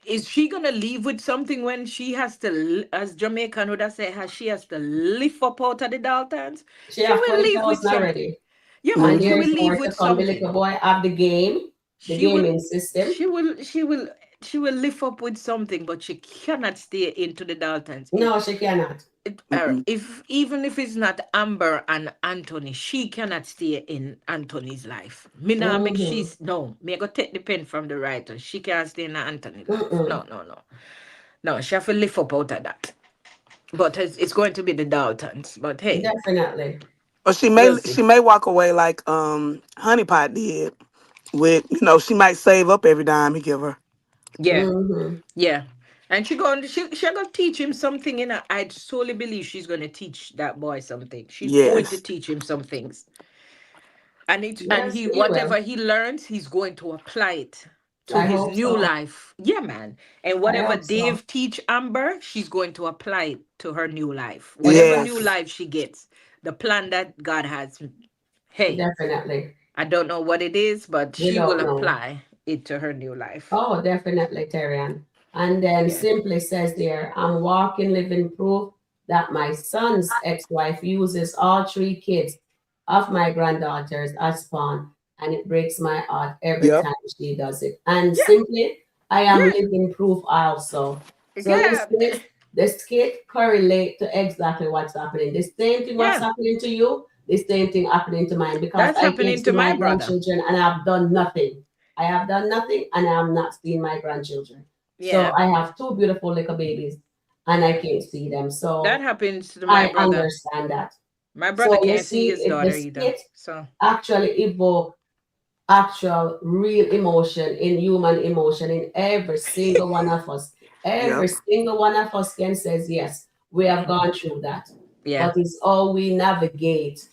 is she gonna leave with something when she has to, as Jamaican would have said, has she has to lift up out of the Daltons? She She have will leave with 20,000 something. already. Yeah, man, And she there Mm-hmm. will is leave more with to come. The something. little boy have the She will gaming system. she will lift up with something, but she cannot stay into the Daltons. No, she cannot. Mm-mm. If even if it's not Amber and Anthony, she cannot stay in Anthony's life. Me nah make Mm-hmm. she's no. Me I go take the pen from the writer. She can't stay in Anthony's life. Mm-mm. No, no, no. No, she have to lift up out of that. But it's going to be the Daltons. But hey, Definitely. Or we'll see. she may walk away like Honey Pot did with, she might save up every dime he give her. Yeah. Mm-hmm. Yeah. And she gonna teach him something, I solely believe she's gonna teach that boy something. She's going to Yes. teach him some things. And Yes, he, he will. whatever he learns, he's going to apply it to I his hope new so. life. Yeah, man. And I whatever hope so. Dave teach Amber, she's going to apply it to her new life. Whatever new Exactly. Yes. life she gets, the plan that God has. Hey, Definitely. I don't know what it is, but We she will don't know. apply it to her new life. Oh, definitely, Terrian. And then Yeah. simply says there, I'm walking living proof that my son's ex-wife uses all three kids of my granddaughters as pawn, and it breaks my heart every Yep. time she does it. And Yeah. simply, I am Yeah. living proof also. So Yeah. the skit correlate to exactly what's happening. The same thing what's Yeah. happening to you, the same thing happening to mine because That's I can't happening see to my my brother. grandchildren and I've done nothing. I have done nothing and I am not seeing my grandchildren. So Yeah. I have two beautiful little babies and I Yeah. can't see them. That So happens to my I brother. understand that. My So brother you can't see see, his the daughter either. skit So actually evoke actual real emotion in human emotion in every single one of us. Every Yep. single one of us can says yes, we have mhm. gone through that. Yeah. But it's how we navigate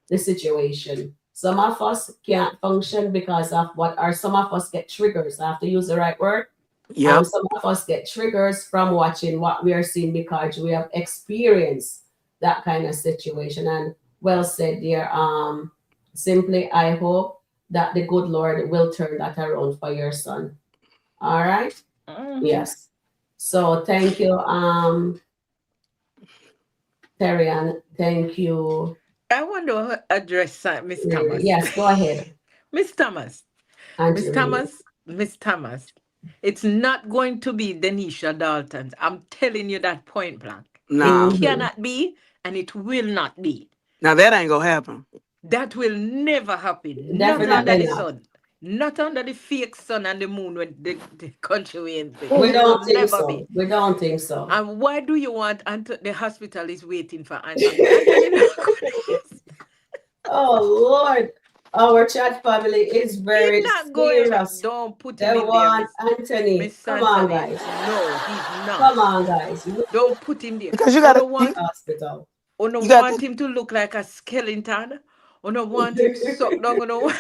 the situation. Some of us can't function because of what, or some of us get triggers. I have to use the right word. Yep. Some of us get triggers from watching what we are seeing because we have experienced that kind of situation. And well said, dear. Simply, I hope that the good Lord will turn that around for your son. All right. hmm Yes. So thank you, Terry, thank you, I want to address Miss Mary. Thomas. Yes, go ahead, Miss Thomas. Auntie Miss Riri. Thomas. Miss Thomas. It's not going to be Denisha Dalton. I'm telling you that point blank. It Nah. Mm-hmm. cannot be, and it will not be. Now that ain't gonna happen. That will never happen. Not under Definitely the not. sun. Not under the fake sun and the moon when the country Wayne thing. We It will don't think never so. be. We don't think so. And why do you want the hospital is waiting for Anthony? Anthony not gonna yes. Oh Lord, our chat family is He's very not going back. serious. Don't put They him in there, want Miss Anthony. Miss Come on, Anthony. guys. No, he's not. Come on, guys. We Don't put him there. Because you Uno gotta want hospital. uno you got want him to look like a skeleton. Uno want him sucked down.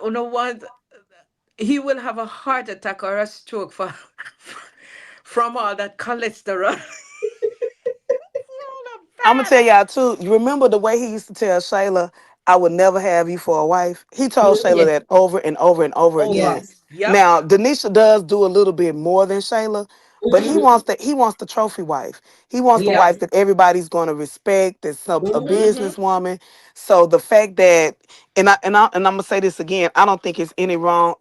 Uno want he will have a heart attack or a stroke for from all that cholesterol. All I'm gonna that tell bad. y'all too. You remember the way he used to tell Shayla, "I would never have you for a wife." He told Shayla Yeah. Mhm. that over and over and over again. Over. Yes. Yep. Now, Denisha does do a little bit more than Shayla, but he Mhm. wants the trophy wife. He wants the Yep. wife that everybody's going to respect. That's a Mhm. Mm-hmm. businesswoman. So the fact that, and I'm gonna say this again, I don't think it's any wrong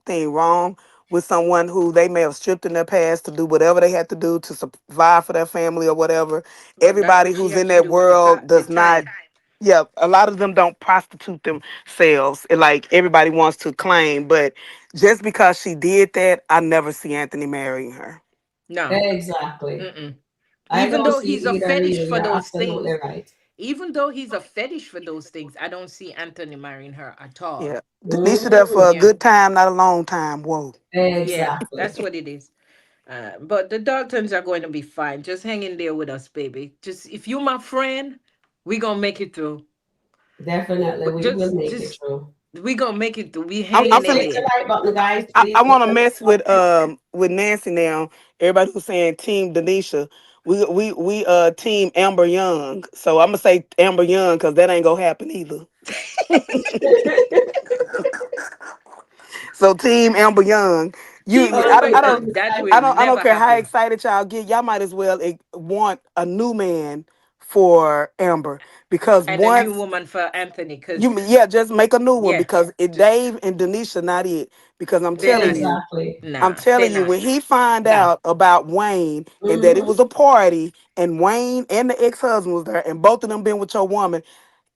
with someone who they may have stripped in their past to do whatever they had to do to survive for their family or whatever. But that's Everybody what she who's in has to that do with world the does not. time. Yeah, a lot of them don't prostitute themselves like everybody wants to claim, but just because she did that, I never see Anthony marrying her. No. Exactly. Mm-mm. I Even don't though see he's a either fetish either. for You're those absolutely things, right. even though he's a fetish for those things, I don't see Anthony marrying her at all. Yeah, Denisha there for a Mhm. Yeah. good time, not a long time. Whoa. Yeah. Exactly. That's what it is. But the Daltons are going to be fine. Just hang in there with us, baby. Just if you my friend, we gonna make it through. Definitely, But we will make it just through. we gonna make it through. We I'm hanging Please in finna. click the there. like button, guys. I Please click want to the like mess button. with Nancy now. Everybody who's saying Team Denisha, we Team Amber Young. So I'm gonna say Amber Young because that ain't gonna happen either. So Team Amber Young, Team I, Amber, Okay, I don't. team that decide. will I don't never care how happen. excited y'all get. Y'all might as well want a new man for Amber because And a new once woman for Anthony, you because yeah, just make a new one yeah, because it just Dave and Denisha not it. Because they're not it. Exactly. I'm Nah, they're telling you, not. when he find Nah. out about Wayne and that it Mm-hmm. was a party and Wayne and the ex-husband was there and both of them been with your woman,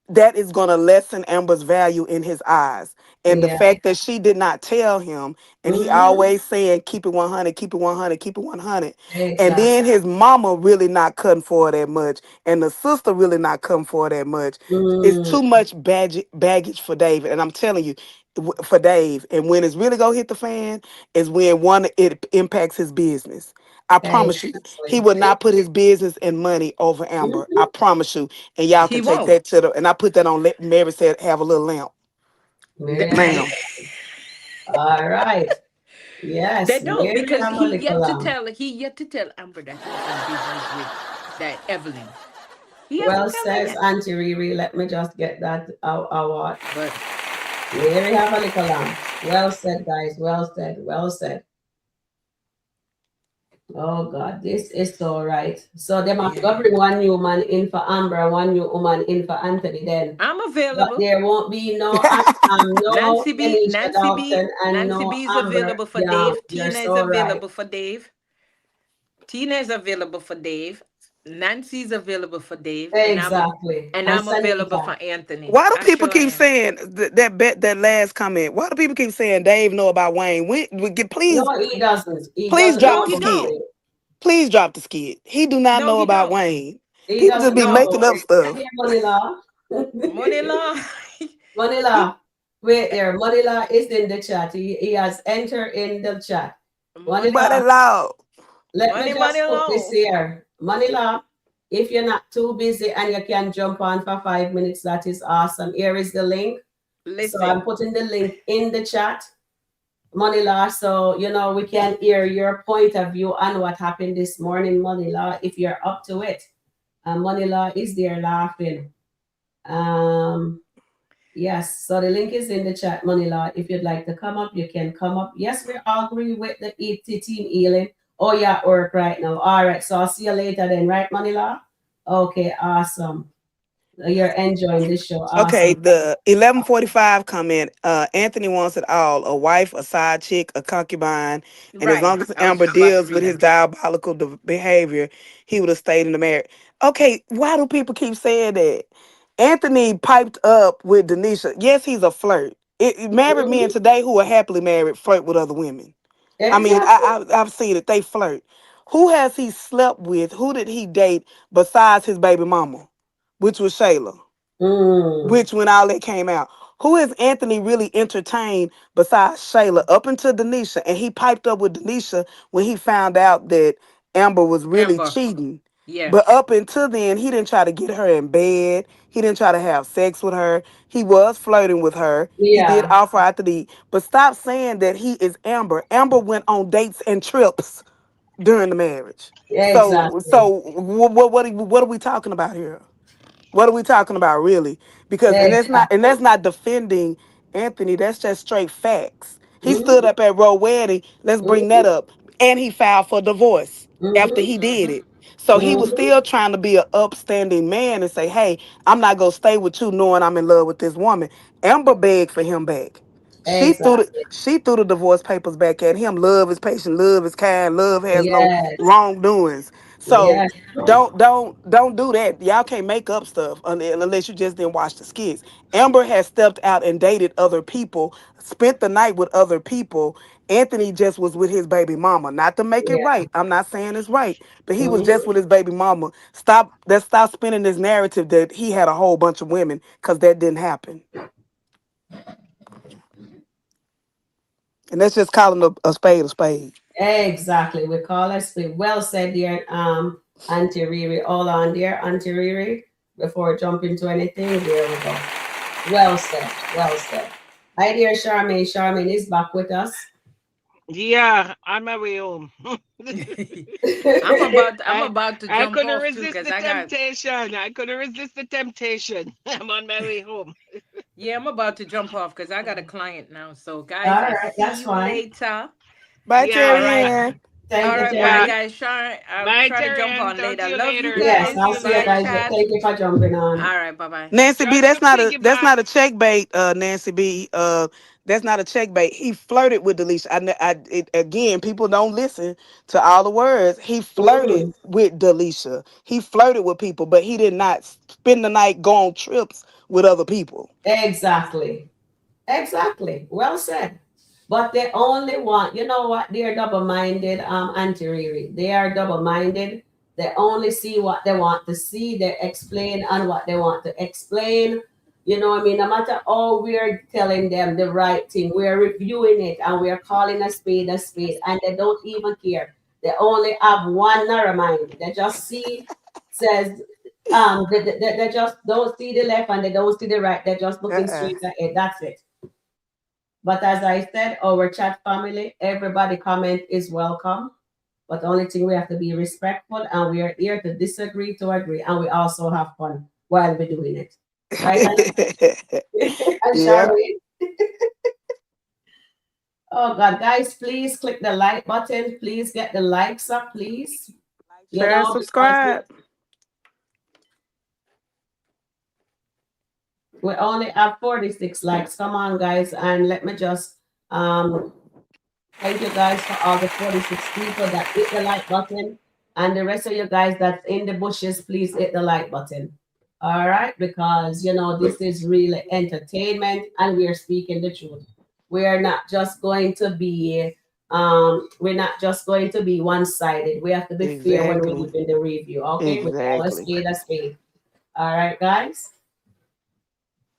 that is going to lessen Amber's value in his eyes. And the Yeah. fact that she did not tell him, and he Mm-hmm. always saying, keep it 100, keep it 100, keep it 100. And Exactly. then his mama really not cutting for her that much, and the sister really not cutting for her that much. It's Mm, too much baggage for David. And I'm telling you, for Dave. And when it's really going to hit the fan, is when one, it impacts his business. I promise you, he exactly. would not put his business and money over Amber. I Mm-hmm. promise you, and y'all He can take won't. that to the and I put that on Mary said have a little lamp. Mary have a Ma'am. little. All right. They Yes, don't Mary because have a little lamb. he yet to tell Amber that he's in business with that Evelyn. He hasn't Well tell her says yet. Auntie Riri. Let me just get that out. But Mary have a little lamb. Well said, guys. Well said. Well said. Oh God, this is so right. So they have to go Yeah. bring one new man in for Amber and one new woman in for Anthony then. I'm But available. there won't be no Denisha Dalton and Nancy no B is Amber. available for Yeah, Dave. you're Tina is so right. available for Dave. Tina is available for Dave. Nancy's available for Dave, and Exactly. And I'm available Sanita. for Anthony. Why do I people sure keep am. saying that last comment? Why do people keep saying Dave know about Wayne? Please, No, he doesn't. He please doesn't know drop No, the he about skit. don't. Wayne. Please drop the skit. He do not No, know he about don't. Wayne. He People just doesn't be know No. making about up it. stuff. Here, Manila. Money law. Manila. Wait there. Manila is in the chat. He has entered in the chat. money, But Manila, loud. let me money just put this law. here. Manila, if you're not too busy and you can jump on for 5 minutes, that is awesome. Here is the link. So I'm Listen, putting the link in the chat, Manila. So, we can hear your point of view on what happened this morning, Manila, if you're up to it. Manila is there laughing. Um, Yes, so the link is in the chat, Manila. If you'd like to come up, you can come up. Yes, we all agree with the team healing. Oh, yeah, work right now. All right, so I'll see you later then, right, Manila? Okay, awesome. You're enjoying this show. Okay, Awesome. the 11:45 comment. Anthony wants it all: a wife, a side chick, a concubine, and as right. long as I was Amber just about to deals say with his that. diabolical behavior, he would have stayed in the marriage. Okay, why do people keep saying that? Anthony piped up with Denisha. Yes, he's a flirt. Married men Mhm. today who are happily married flirt with other women. I mean, Exactly. I've seen it. They flirt. Who has he slept with? Who did he date besides his baby mama, which was Shayla? Mm. Which when all that came out. Who has Anthony really entertained besides Shayla up until Denisha? And he piped up with Denisha when he found out that Amber was really Amber. cheating. Yeah. But up until then, he didn't try to get her in bed. He didn't try to have sex with her. He was flirting with her. He did Yeah, offer out to eat. But stop saying that he is Amber. Amber went on dates and trips during the marriage. So, exactly. so what are we talking about here? What are we talking about, really? Because Exactly. that's not defending Anthony. That's just straight facts. He stood Mm-hmm. up at Roe Wedding. Let's bring that up. And he filed for divorce after Mm-hmm. he did Mm-hmm. it. So he was Mm-hmm. still trying to be an upstanding man and say, "Hey, I'm not gonna stay with you, knowing I'm in love with this woman." Amber begged for him back. Exactly. She threw the divorce papers back at him. Love is patient. Love is kind. Love has no Yes. wrongdoings. So Yes. don't do that. Y'all can't make up stuff unless you just didn't watch the skits. Amber has stepped out and dated other people, spent the night with other people. Anthony just was with his baby mama. Not to make it Yeah. right. I'm not saying it's right, but he was just Mm-hmm. with his baby mama. Let's stop spinning this narrative that he had a whole bunch of women, because that didn't happen. And that's just calling a spade a spade. Exactly. We call it split. Well said there, Auntie Riri. All on there, Auntie Riri. Before jumping to anything, there we go. Well said. Well said. Hi there, Charmaine. Charmaine is back with us. Yeah, on my way home. I'm I about to I jump couldn't off too, resist cause the I got temptation. I couldn't resist the temptation. I'm on my way home. yeah, I'm about to jump off because I got a client now. So All guys, I right, see that's you fine. later. Bye, Yeah, All Terry right. Ann. Thank All you, right, bye yeah. Terry. guys. Sharon, I'll Bye, try to jump Terry. on Talk to later. you Love you later. Yes, Don't guys. I'll feel see you Bye bad. guys. chat. Thank you for jumping on. All right, bye bye. Nancy B, Just a that's piggyback. not a check bait, Nancy B. That's not a check bait. He flirted with Delisha. Again, people don't listen to all the words. He flirted Mm-hmm. with Delisha. He flirted with people, but he did not spend the night, go on trips with other people. Exactly. Exactly. Well said. But they only want, you know what? They're double minded, Auntie Riri. They are double minded. They only see what they want to see. They explain on what they want to explain. You know what I mean? No matter how we're telling them the right thing, we're reviewing it and we're calling a spade, and they don't even care. They only have one narrow mind. They just see, says, they just don't see the left and they don't see the right. They're just looking Uh-uh. straight ahead. That's it. But as I said, our chat family, everybody comment is welcome. But the only thing we have to be respectful and we are here to disagree to agree. And we also have fun while we're doing it. Right? And Yeah. Charmaine? Oh God, guys, please click the like button. Please get the likes up, please. You Share, know, because subscribe. we only have 46 likes. Come on, guys, and let me just um thank you guys for all the 46 people that hit the like button. And the rest of you guys that's in the bushes, please hit the like button. All right, because you know this is really entertainment and we are speaking the truth. We are not just going to be we're not just going to be one-sided. We have to be fair when we're Exactly. giving the review. Okay, we call a Exactly. spade a spade. All right, guys.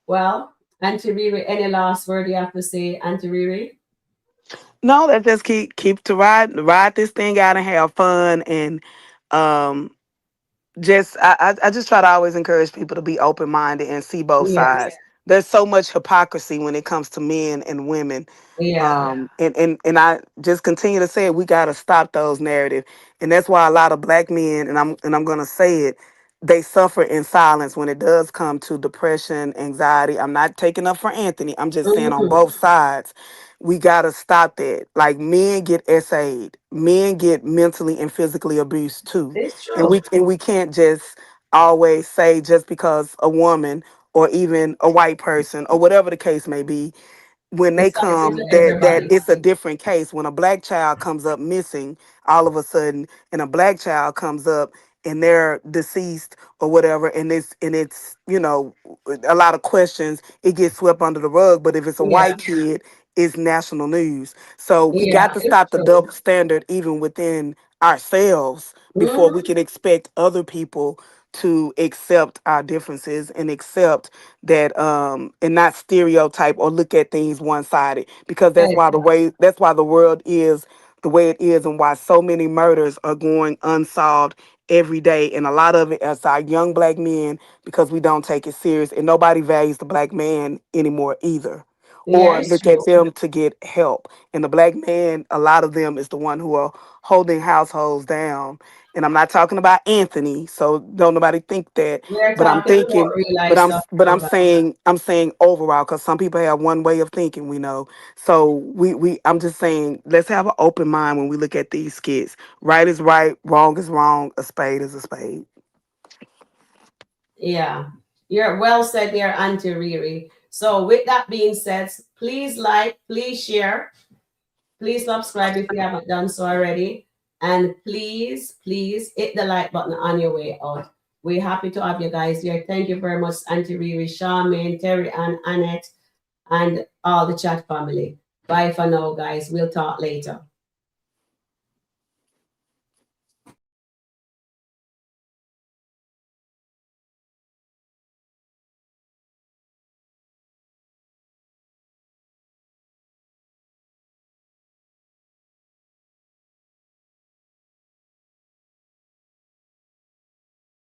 Well, Auntie Riri, any last word you have to say, Auntie Riri? No, let's just keep to ride this thing out and have fun and um just I just try to always encourage people to be open minded and see both Yes. sides. There's so much hypocrisy when it comes to men and women. Yeah. And I just continue to say it, we gotta stop those narrative. And that's why a lot of black men, and I'm gonna say it, they suffer in silence when it does come to depression, anxiety. I'm not taking up for Anthony. I'm just saying on Mhm. both sides, we gotta stop that. Like men get SA'd, men get mentally and physically abused too, It's and true. we can't just always say just because a woman or even a white person or whatever the case may be, when they It's something come, to that everybody. it's a different case. When a black child comes up missing all of a sudden, and a black child comes up and they're deceased or whatever, and it's a lot of questions, it gets swept under the rug. But if it's a Yeah. white kid, it's national news. So we got Yeah. to It's stop the true. double standard even within ourselves before we Mhm. can expect other people to accept our differences and accept that and not stereotype or look at things one-sided, because that's why the world is the way it is, and why so many murders are going unsolved every day. And a lot of it is our young black men, because we don't take it serious, and nobody values the black man anymore either, Yeah, or it's look at true. them to get help. And the black man, a lot of them is the one who are holding households down. And I'm not talking about Anthony, so don't nobody think that. We're But I'm talking thinking, about real but life I'm stuff but now, I'm guys. saying I'm saying overall, because some people have one way of thinking, we know. So we I'm just saying, let's have an open mind when we look at these skits. Right is right, wrong is wrong, a spade is a spade. Yeah. You're well said there, Auntie Riri. So with that being said, please like, please share, please subscribe if you haven't done so already. And please, please hit the like button on your way out. We're happy to have you guys here. Thank you very much, Auntie Riri, Charmaine, Terry, and Annette, and all the chat family. Bye for now, guys. We'll talk later.